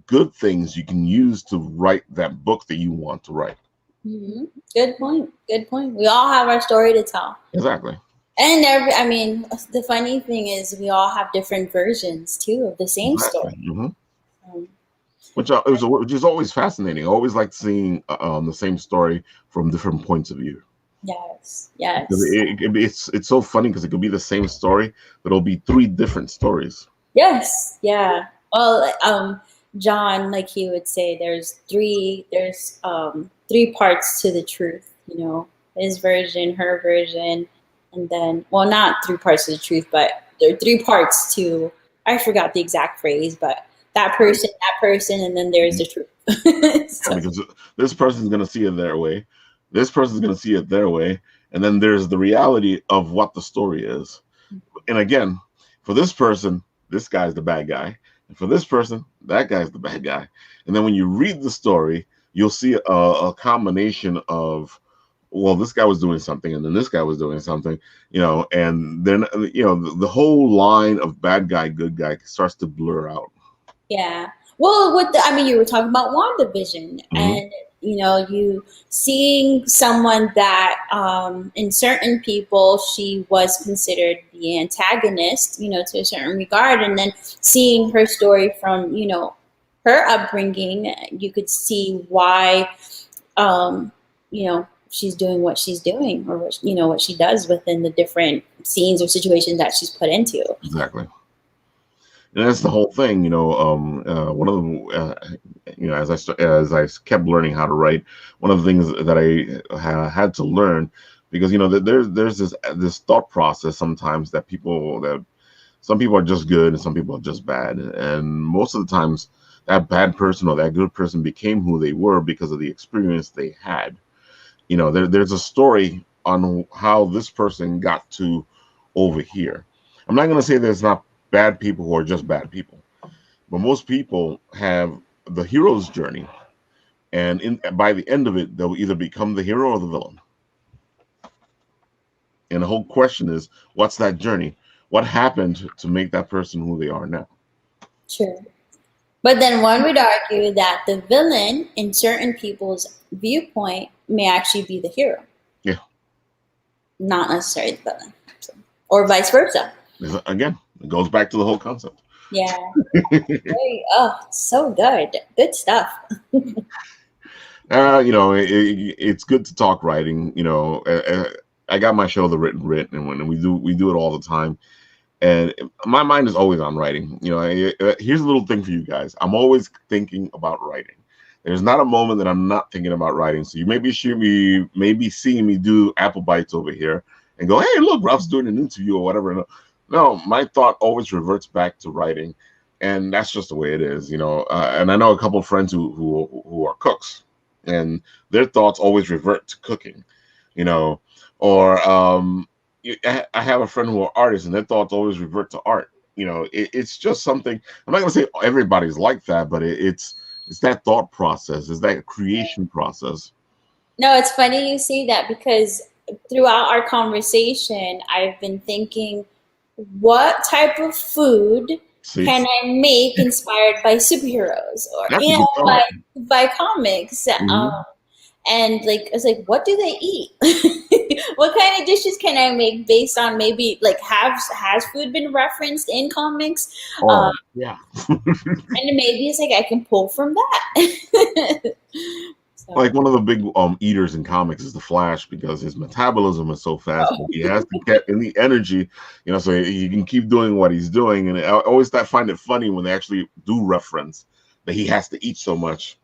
good things you can use to write that book that you want to write. Mm-hmm. Good point. We all have our story to tell. Exactly. And the funny thing is we all have different versions too of the same story. Mm-hmm. Which is always fascinating. I always like seeing the same story from different points of view. Yes. It's so funny because it could be the same story, but it'll be 3 different stories. Yes. Yeah. Well, John, like he would say, there's 3 parts to the truth, his version, her version, and then, well, not 3 parts to the truth, but there are 3 parts to, I forgot the exact phrase, but that person, and then there's the truth. So. Yeah, because this person's going to see it their way. This person's going to see it their way. And then there's the reality of what the story is. And again, for this person, this guy's the bad guy. And for this person, that guy's the bad guy. And then when you read the story, you'll see a combination of well, this guy was doing something, and then this guy was doing something, and then the whole line of bad guy, good guy starts to blur out. Yeah. Well, I mean, you were talking about WandaVision, Hmm. and you seeing someone that, in certain people, she was considered the antagonist, to a certain regard, and then seeing her story from, her upbringing, you could see why, she's doing what she's doing, or what she does within the different scenes or situations that she's put into. Exactly. And that's the whole thing, one of the, as I kept learning how to write, one of the things that I had to learn, because there's this thought process sometimes that some people are just good and some people are just bad, and most of the times that bad person or that good person became who they were because of the experience they had. There's a story on how this person got to over here. I'm not going to say there's not bad people who are just bad people, but most people have the hero's journey, and by the end of it, they'll either become the hero or the villain. And the whole question is, what's that journey? What happened to make that person who they are now? True. But then one would argue that the villain, in certain people's viewpoint, may actually be the hero, Yeah. not necessarily the villain, so, or vice versa. Again, it goes back to the whole concept. Yeah. Oh, so good. Good stuff. It's good to talk writing. I got my show, The Writ, and when we do it all the time. And my mind is always on writing. Here's a little thing for you guys. I'm always thinking about writing. There's not a moment that I'm not thinking about writing. So you maybe seeing me do Apple Bites over here and go, hey, look, Ralph's doing an interview or whatever. No, my thought always reverts back to writing, and that's just the way it is. And I know a couple of friends who are cooks, and their thoughts always revert to cooking. Or I have a friend who are artists, and their thoughts always revert to art. It's just something. I'm not going to say everybody's like that, but it's that thought process, it's that creation process. No, it's funny you say that, because throughout our conversation, I've been thinking, what type of food See, can I make inspired by superheroes, or that's a good by thought. comics? Hmm. And like, I was like, what do they eat? What kind of dishes can I make based on, maybe, like, has food been referenced in comics? Oh, yeah. And maybe it's like I can pull from that. Like So, one of the big eaters in comics is the Flash, because his metabolism is so fast, but he has to get in the energy, so he can keep doing what he's doing. And I always find it funny when they actually do reference that he has to eat so much.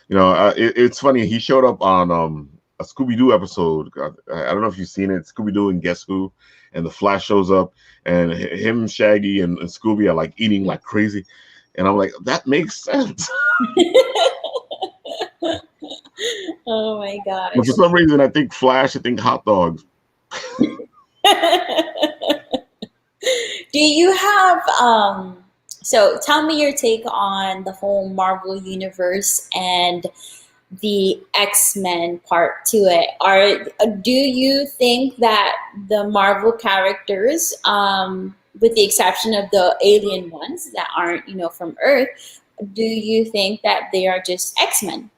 It's funny. He showed up on a Scooby Doo episode. I don't know if you've seen it. Scooby Doo and Guess Who, and the Flash shows up, and him, Shaggy, and Scooby are like eating like crazy, and I'm like, that makes sense. oh my But for gosh. some reason, I think Flash. I think hot dogs. Do you have so tell me your take on the whole Marvel universe and the X-Men part to it. Do you think that the Marvel characters, with the exception of the alien ones that aren't, from Earth, do you think that they are just X-Men?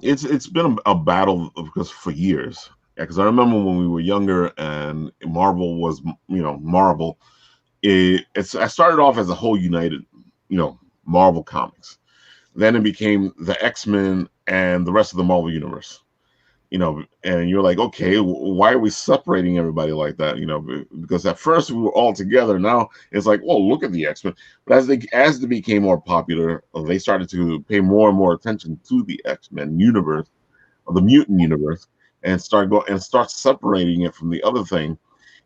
It's been a battle because for years. Yeah, because I remember when we were younger and Marvel was, Marvel. I started off as a whole united, Marvel Comics. Then it became the X-Men and the rest of the Marvel universe. And you're like, okay, why are we separating everybody like that? Because at first we were all together. Now it's like, well, look at the X-Men. But as they became more popular, they started to pay more and more attention to the X-Men universe, or the mutant universe, and start separating it from the other thing.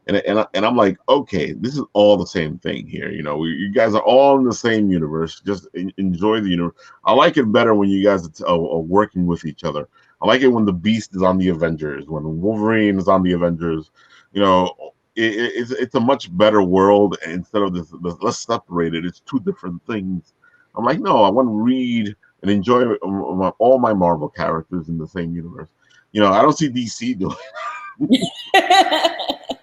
And I'm like, okay, this is all the same thing here. You guys are all in the same universe. Just enjoy the universe. I like it better when you guys are working with each other. I like it when the Beast is on the Avengers, when Wolverine is on the Avengers. It's a much better world instead of this. Let's separate it. It's two different things. I'm like, no, I want to read and enjoy all my Marvel characters in the same universe. I don't see DC doing.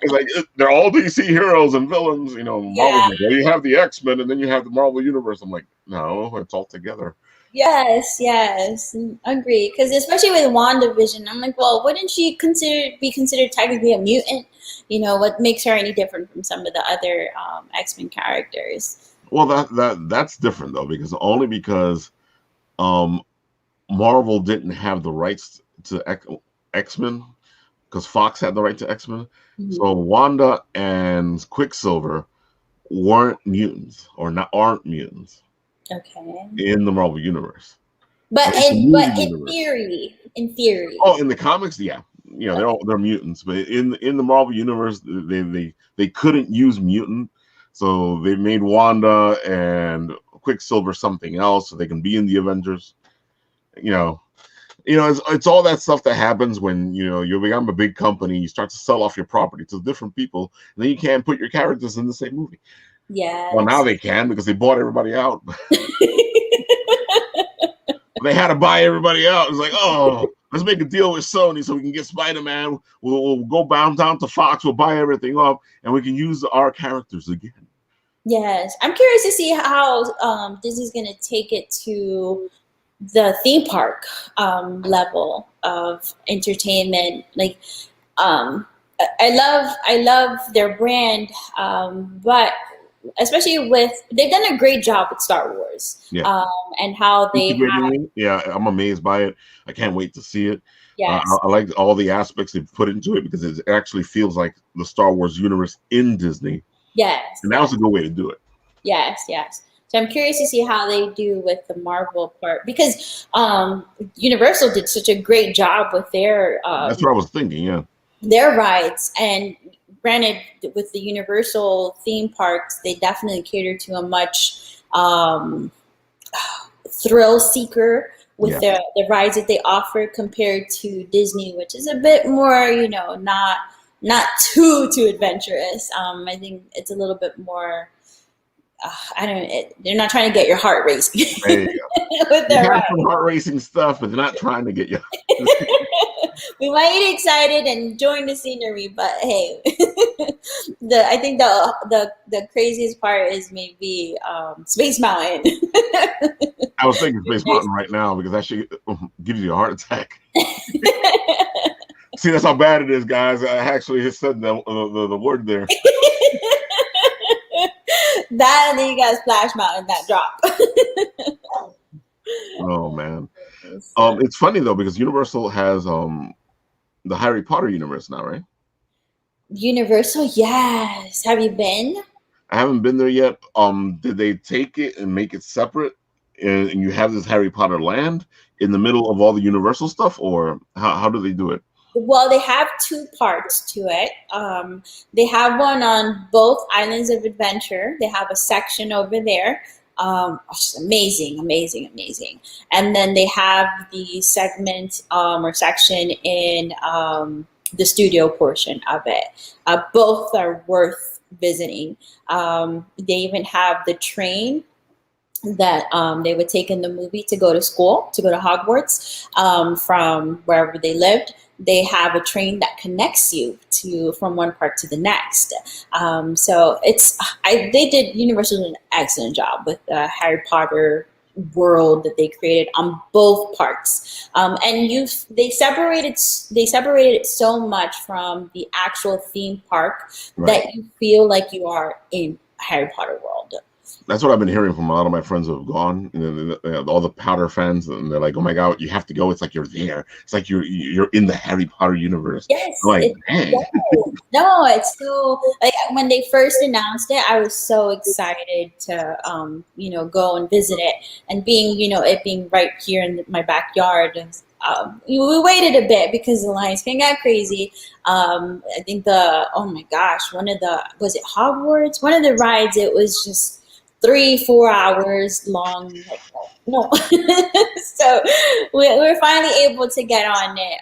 It's like they're all DC heroes and villains. Marvel's Yeah. like, well, you have the X-Men and then you have the Marvel universe. I'm like, no, it's all together. Yes, agree. Because especially with WandaVision, I'm like, well, wouldn't she be considered technically a mutant? What makes her any different from some of the other X-Men characters? Well, that's different though, because Marvel didn't have the rights to X-Men, because Fox had the right to X-Men. Mm-hmm. So Wanda and Quicksilver aren't mutants. Okay. In the Marvel universe. But in theory. Oh, in the comics, yeah. They're mutants, but in the Marvel universe, they couldn't use mutant, so they made Wanda and Quicksilver something else so they can be in the Avengers. It's all that stuff that happens when you become a big company, you start to sell off your property to different people, and then you can't put your characters in the same movie. Yeah. Well, now they can because they bought everybody out. They had to buy everybody out. It's like, oh, let's make a deal with Sony so we can get Spider-Man. We'll go down to Fox. We'll buy everything up, and we can use our characters again. Yes, I'm curious to see how Disney's going to take it to the theme park level of entertainment. Like, I love their brand, but especially they've done a great job with Star Wars. Yeah. And how they I'm amazed by it. I can't wait to see it. Yes. I like all the aspects they've put into it because it actually feels like the Star Wars universe in Disney. Yes. And that was a good way to do it. Yes. So I'm curious to see how they do with the Marvel part, because Universal did such a great job with their that's what I was thinking, yeah. Their rides. And granted, with the Universal theme parks, they definitely cater to a much thrill seeker with the rides that they offer compared to Disney, which is a bit more, not too adventurous. I think it's a little bit more. They're not trying to get your heart racing. There you go. With their have some heart racing stuff, but they're not trying to get you. We might get excited and enjoy the scenery, but hey, I think the craziest part is maybe Space Mountain. I was thinking Space Mountain right now because that shit gives you a heart attack. See, that's how bad it is, guys. I actually just said the word there. That, and then you got Splash Mountain, that drop. Oh man, it's funny though because Universal has the Harry Potter universe now, right? Universal, yes. Have you been? I haven't been there yet. Did they take it and make it separate, and you have this Harry Potter land in the middle of all the Universal stuff, or how do they do it? Well, they have two parts to it. They have one on both Islands of Adventure. They have a section over there. Amazing. And then they have the segment or section in the studio portion of it. Both are worth visiting. They even have the train that they would take in the movie to go to school, to go to Hogwarts from wherever they lived. They have a train that connects you from one part to the next. So they did Universal did an excellent job with the Harry Potter world that they created on both parks. And they separated it so much from the actual theme park that you feel like you are in Harry Potter world. That's what I've been hearing from a lot of my friends who have gone, all the Potter fans, and they're like, "Oh my god, you have to go! It's like you're there. It's like you're in the Harry Potter universe." Yes, I'm like, dang. No, it's so like when they first announced it, I was so excited to go and visit it, and it being right here in my backyard. We waited a bit because the lines can get crazy. I think was it Hogwarts? One of the rides, it was just 3-4 hours long. No. So we're finally able to get on it.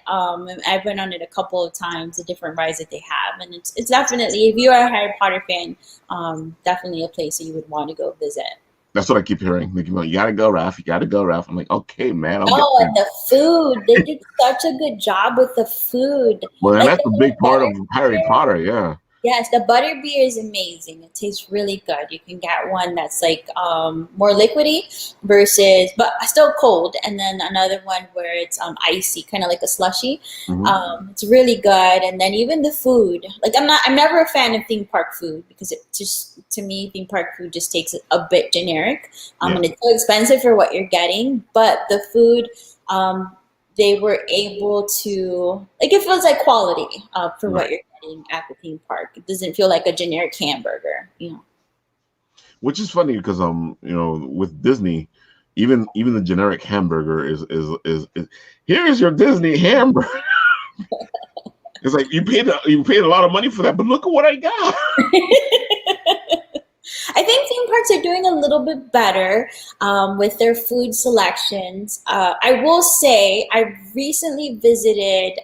I've been on it a couple of times, the different rides that they have. And it's definitely, if you are a Harry Potter fan, definitely a place that you would want to go visit. That's what I keep hearing. They keep going, you gotta go, Ralph. You gotta go, Ralph. I'm like, okay, man, I'll get Oh, there. and the food. They did such a good job with the food. Well, and Like that's the a whole big part of butter Harry beer. Potter. Yeah. Yes, the butter beer is amazing. It tastes really good. You can get one that's like more liquidy versus, but still cold, and then another one where it's icy, kind of like a slushy. Hmm. It's really good. And then even the food. Like I'm never a fan of theme park food because it just to me theme park food just takes it a bit generic. Yeah. And it's so expensive for what you're getting. But the food, um, they were able to like it feels like quality for what Right. you're getting at the theme park. It doesn't feel like a generic hamburger. Which is funny because with Disney, even the generic hamburger is here is your Disney hamburger. It's like you paid a lot of money for that, but look at what I got. I think theme parks are doing a little bit better with their food selections. I will say I recently visited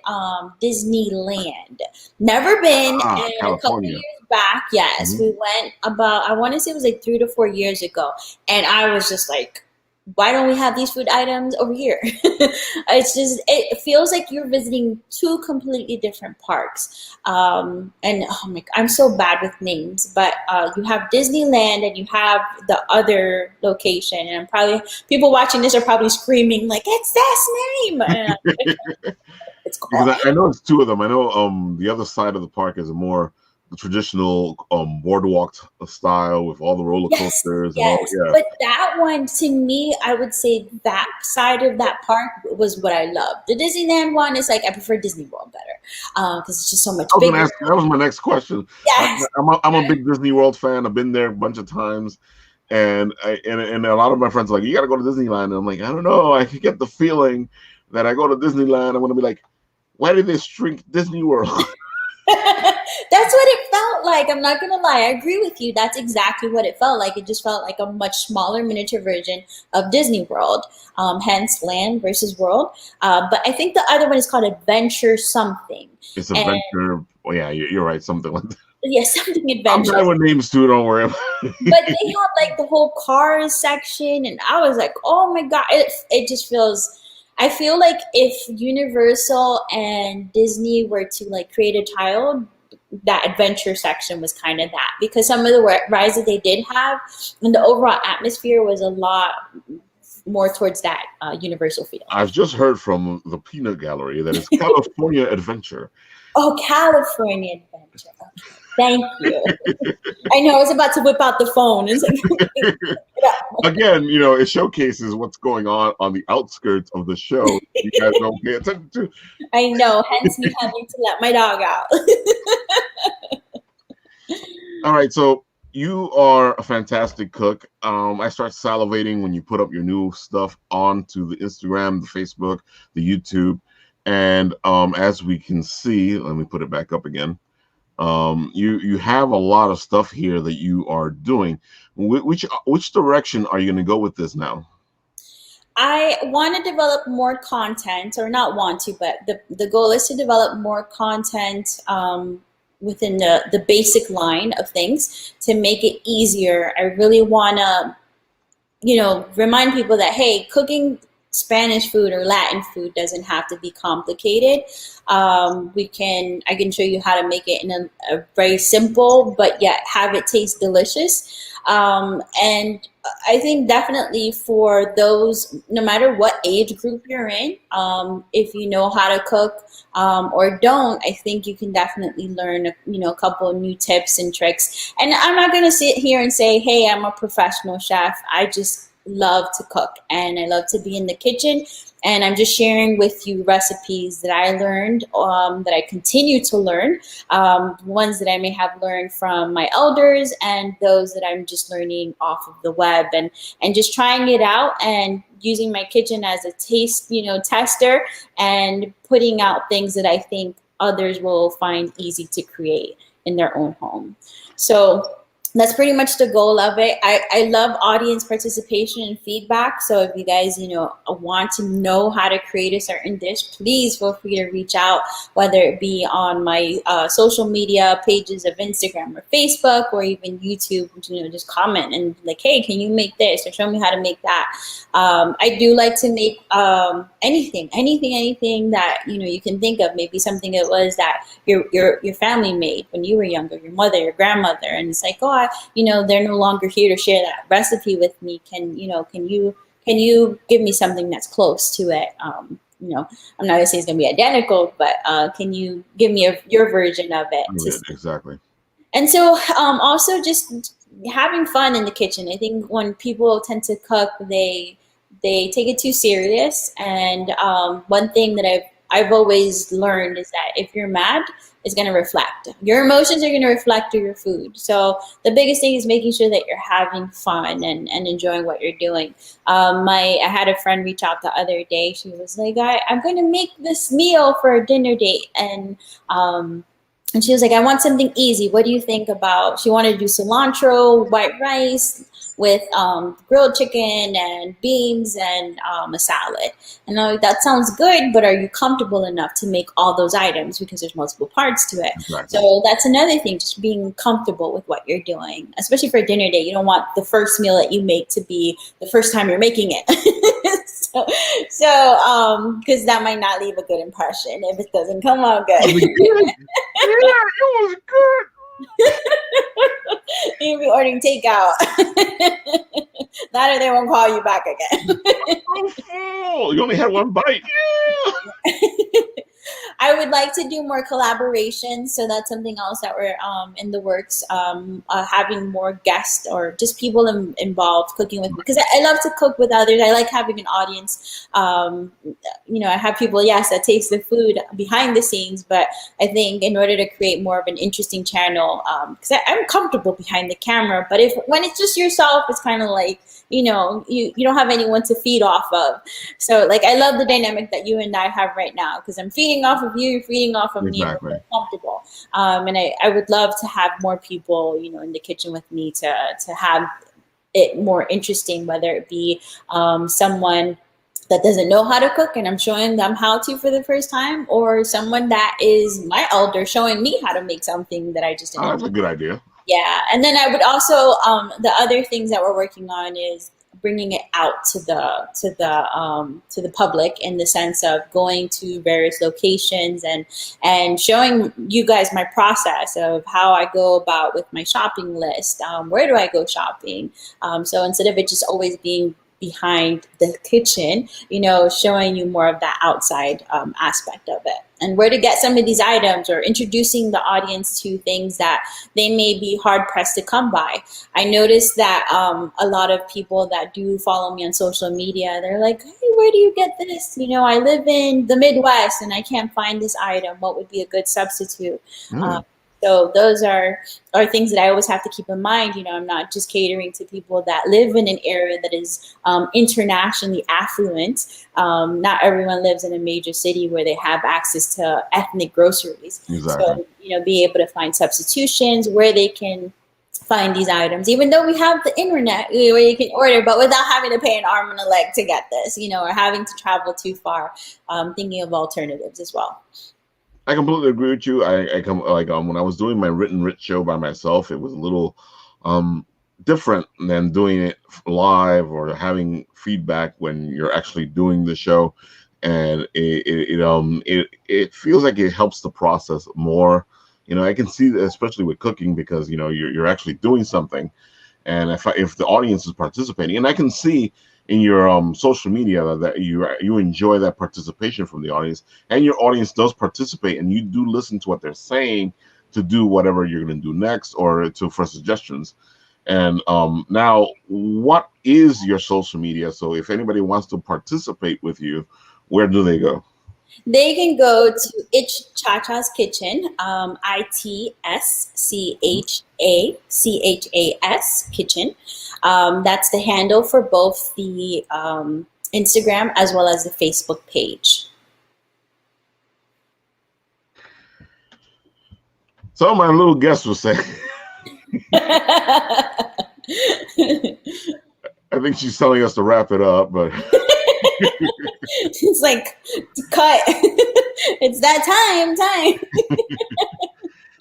Disneyland. Never been, Ah, and a couple California. years back, yes, Hmm. we went about, I want to say it was like 3 to 4 years ago. And I was just like, why don't we have these food items over here? It feels like you're visiting two completely different parks. And oh my, I'm so bad with names, but you have Disneyland and you have the other location. And I'm probably, people watching this are probably screaming, like, it's this name. And it's Because called, I know it's two of them. I know the other side of the park is a more traditional boardwalk style with all the roller yes, coasters and all. yes. Yeah. But that one, to me, I would say that side of that park was what I loved. The Disneyland one is like, I prefer Disney World better because it's just so much I was gonna bigger. ask. That was my next question. Yes. I'm a big Disney World fan. I've been there a bunch of times, and a lot of my friends are like, you got to go to Disneyland. And I'm like, I don't know. I could get the feeling that I go to Disneyland, I'm gonna be like, why did they shrink Disney World? That's what it felt like. I'm not gonna lie. I agree with you. That's exactly what it felt like. It just felt like a much smaller miniature version of Disney World. Hence, Land versus World. But I think the other one is called Adventure something. It's And adventure. Oh yeah, you're right. Something like that. yeah, something I'm adventure. bad with names too. Don't worry. But they have like the whole cars section, and I was like, oh my god, it just feels. I feel like if Universal and Disney were to like create a child, that adventure section was kind of that because some of the rides that they did have, and the overall atmosphere was a lot more towards that Universal feel. I've just heard from the Peanut Gallery that it's California Adventure. Oh, California Adventure. Okay. Thank you. I know I was about to whip out the phone. It's like, Again, it showcases what's going on the outskirts of the show. You guys don't pay attention to. I know, hence me having to let my dog out. All right, so you are a fantastic cook. I start salivating when you put up your new stuff onto the Instagram, the Facebook, the YouTube, and as we can see, let me put it back up again. You have a lot of stuff here that you are doing. Which direction are you going to go with this now? I want to develop more content, or not want to, but the goal is to develop more content within the basic line of things to make it easier. I really want to, remind people that, hey, cooking Spanish food or Latin food doesn't have to be complicated. I can show you how to make it in a very simple, but yet have it taste delicious. And I think definitely for those, no matter what age group you're in, if you know how to cook or don't, I think you can definitely learn, a couple of new tips and tricks. And I'm not going to sit here and say, hey, I'm a professional chef. I just love to cook and I love to be in the kitchen. And I'm just sharing with you recipes that I learned, that I continue to learn, ones that I may have learned from my elders and those that I'm just learning off of the web and just trying it out and using my kitchen as a taste, tester and putting out things that I think others will find easy to create in their own home. So that's pretty much the goal of it. I love audience participation and feedback. So if you guys, want to know how to create a certain dish, please feel free to reach out, whether it be on my social media pages of Instagram or Facebook or even YouTube. Just comment and like, hey, can you make this or show me how to make that? I do like to make anything that you can think of. Maybe something it was that your family made when you were younger, your mother, your grandmother, and it's like, oh, they're no longer here to share that recipe with me. Can you give me something that's close to it? I'm not gonna say it's gonna be identical, but can you give me your version of it? Yeah, exactly. And so also just having fun in the kitchen. I think when people tend to cook, they take it too serious. And one thing that I've always learned is that if you're mad, it's going to reflect. Your emotions are going to reflect through your food. So the biggest thing is making sure that you're having fun and enjoying what you're doing. I had a friend reach out the other day. She was like, I'm going to make this meal for a dinner date. And she was like, I want something easy. What do you think about? She wanted to do cilantro, white rice with grilled chicken and beans and a salad. And I'm like, that sounds good, but are you comfortable enough to make all those items? Because there's multiple parts to it. Exactly. So that's another thing, just being comfortable with what you're doing, especially for a dinner date. You don't want the first meal that you make to be the first time you're making it. So, because that might not leave a good impression if it doesn't come out good. Yeah, it was good. You'll be ordering takeout. That or they won't call you back again. I'm full. You only had one bite. Yeah. I would like to do more collaborations, so that's something else that we're in the works. Having more guests or just people involved cooking with me, because I love to cook with others. I like having an audience. I have people, yes, that takes the food behind the scenes, but I think in order to create more of an interesting channel, because I'm comfortable behind the camera, but when it's just yourself, it's kind of like you don't have anyone to feed off of. So like I love the dynamic that you and I have right now, because I'm feeding off of you, you're feeding off of Exactly. me. We're comfortable. And I would love to have more people, in the kitchen with me to have it more interesting, whether it be someone that doesn't know how to cook and I'm showing them how to for the first time, or someone that is my elder showing me how to make something that I just didn't know. That's a good idea. Yeah, and then I would also the other things that we're working on is bringing it out to the public, in the sense of going to various locations and showing you guys my process of how I go about with my shopping list. Where do I go shopping? So instead of it just always being behind the kitchen, showing you more of that outside aspect of it, and where to get some of these items, or introducing the audience to things that they may be hard pressed to come by. I noticed that a lot of people that do follow me on social media, they're like, hey, where do you get this? I live in the Midwest and I can't find this item. What would be a good substitute? So those are things that I always have to keep in mind. I'm not just catering to people that live in an area that is internationally affluent. Not everyone lives in a major city where they have access to ethnic groceries. Exactly. So, be able to find substitutions where they can find these items, even though we have the internet where you can order, but without having to pay an arm and a leg to get this, or having to travel too far. Thinking of alternatives as well. I completely agree with you. I come when I was doing my Writ show by myself, it was a little different than doing it live or having feedback when you're actually doing the show, and it feels like it helps the process more. I can see that, especially with cooking, because you're actually doing something, and if the audience is participating, and I can see in your social media that you enjoy that participation from the audience, and your audience does participate, and you do listen to what they're saying to do whatever you're going to do next, or for suggestions. And now, what is your social media? So if anybody wants to participate with you, where do they go? They can go to Chachas Kitchen, ITSCHACHAS Kitchen. That's the handle for both the Instagram as well as the Facebook page. So my little guest was saying, I think she's telling us to wrap it up, but It's like, cut. It's that time.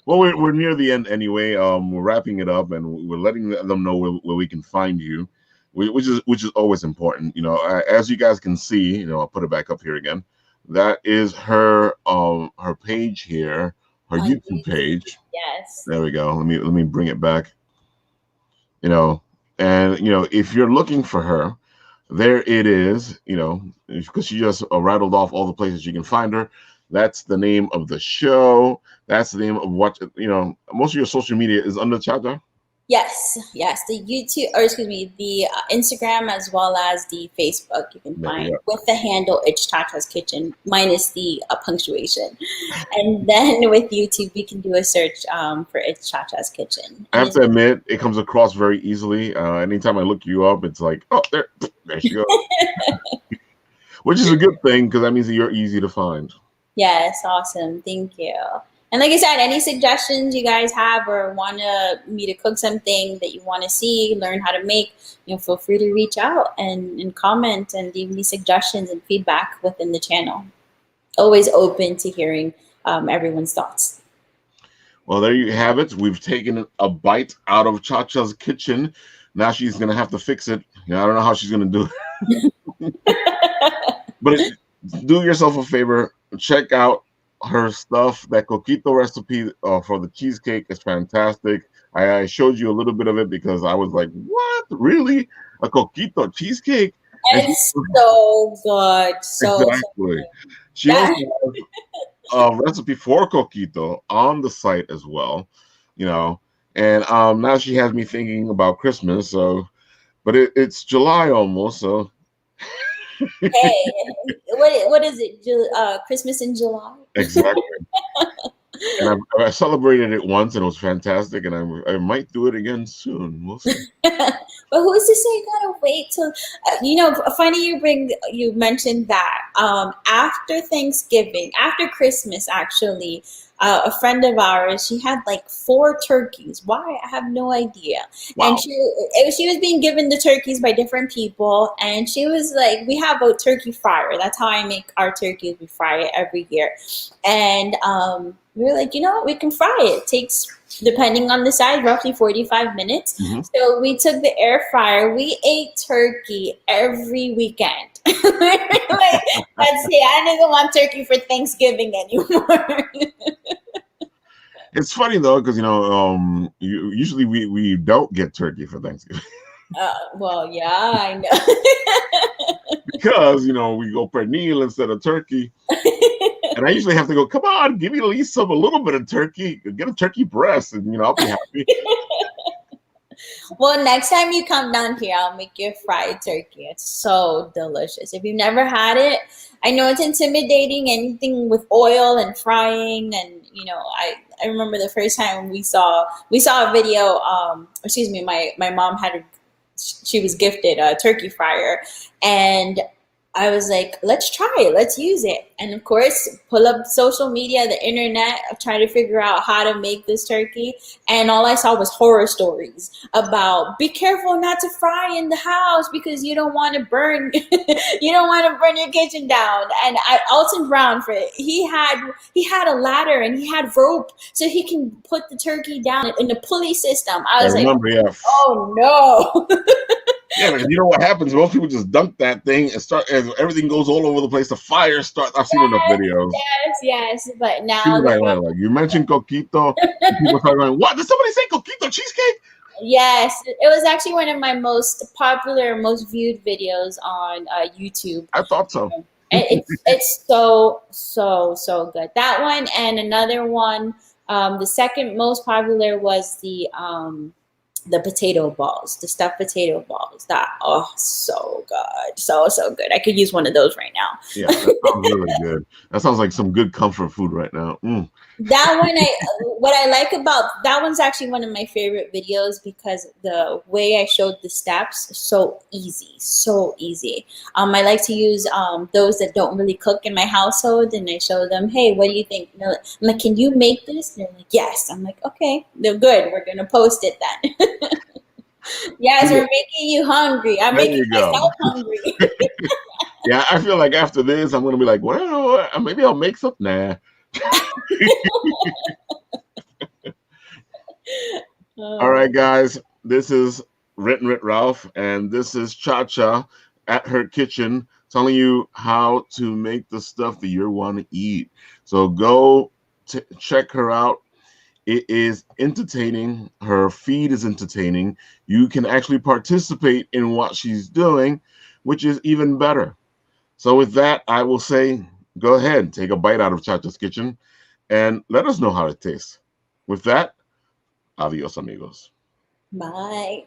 well, we're near the end anyway. We're wrapping it up, and we're letting them know where we can find you, which is always important. You know, as you guys can see, you know, I'll put it back up here again. That is her page here, her On YouTube YouTube. page. Yes. There we go. Let me bring it back. You know, and you know, if you're looking for her, there it is. You know, because she just rattled off all the places you can find her. That's the name of the show. That's the name of what, you know, most of your social media is under Chacha. Yes. The YouTube, or excuse me, the Instagram as well as the Facebook, you can There we find go. with the handle It's Chachas Kitchen minus the punctuation, and then with YouTube you can do a search for It's Chachas Kitchen. I have to admit, it comes across very easily. Anytime I look you up, it's like, oh, there she goes. Which is a good thing, because that means that you're easy to find. Yes, awesome. Thank you. And like I said, any suggestions you guys have or want me to cook something that you want to see, learn how to make, you know, feel free to reach out and comment and leave me suggestions and feedback within the channel. Always open to hearing everyone's thoughts. Well, there you have it. We've taken a bite out of Chacha's kitchen. Now she's going to have to fix it. You know, I don't know how she's going to do it. But do yourself a favor. Check out her stuff. That coquito recipe for the cheesecake is fantastic. I showed you a little bit of it because I was like, what? Really? A coquito cheesecake? It's so good. So Exactly. She also has a recipe for coquito on the site as well, you know. And now she has me thinking about Christmas. So, but it's July almost, so. Hey, what is it? Christmas in July? Exactly. And I celebrated it once, and it was fantastic. And I might do it again soon. We'll see. But who's to say you gotta wait till you know? Funny you mentioned that after Thanksgiving, after Christmas, actually, a friend of ours, she had like 4 turkeys. Why? I have no idea. Wow. And she was being given the turkeys by different people, and she was like, "We have a turkey fryer. That's how I make our turkeys. We fry it every year." And we were like, you know what? We can fry it. It takes, depending on the size, roughly 45 minutes. Mm-hmm. So we took the air fryer. We ate turkey every weekend. Like, let's see, I didn't want turkey for Thanksgiving anymore. It's funny though, because you know, usually we don't get turkey for Thanksgiving. Well, yeah, I know. Because you know we go pernil instead of turkey. And I usually have to go, come on, give me at least a little bit of turkey. Get a turkey breast, and you know I'll be happy. Well, next time you come down here, I'll make you a fried turkey. It's so delicious. If you've never had it, I know it's intimidating, anything with oil and frying, and you know, I remember the first time we saw a video. Excuse me, my mom she was gifted a turkey fryer, and I was like, let's try it. Let's use it. And of course, pull up social media, the internet, trying to figure out how to make this turkey. And all I saw was horror stories about be careful not to fry in the house because you don't want to burn, you don't want to burn your kitchen down. And Alton Brown, he had a ladder and he had rope so he can put the turkey down in the pulley system. I was like, yeah. Oh no. Yeah, man, you know what happens? Most people just dunk that thing and everything goes all over the place. The fire starts. I've seen enough videos. Yes. But now like you mentioned coquito, people start going, "What? Did somebody say coquito cheesecake?" Yes, it was actually one of my most popular, most viewed videos on YouTube. I thought so. It's so good. That one and another one. The second most popular was the potato balls, the stuffed potato balls. That so good, so good. I could use one of those right now. Yeah, that sounds really good. That sounds like some good comfort food right now. That one, what I like about that one's actually one of my favorite videos because the way I showed the steps is so easy, so easy. I like to use those that don't really cook in my household, and I show them, hey, what do you think? And I'm like, can you make this? They're like, yes. I'm like, okay, they're good. We're gonna post it then. Yes, we're making you hungry. I'm There making you go. myself hungry. Yeah, I feel like after this, I'm gonna be like, well, maybe I'll make some. Nah. All right, guys. This is Writ Ralph, and this is Chacha at her kitchen telling you how to make the stuff that you want to eat. So go check her out. It is entertaining. Her feed is entertaining. You can actually participate in what she's doing, which is even better. So with that, I will say, go ahead, take a bite out of Chacha's Kitchen, and let us know how it tastes. With that, adios, amigos. Bye.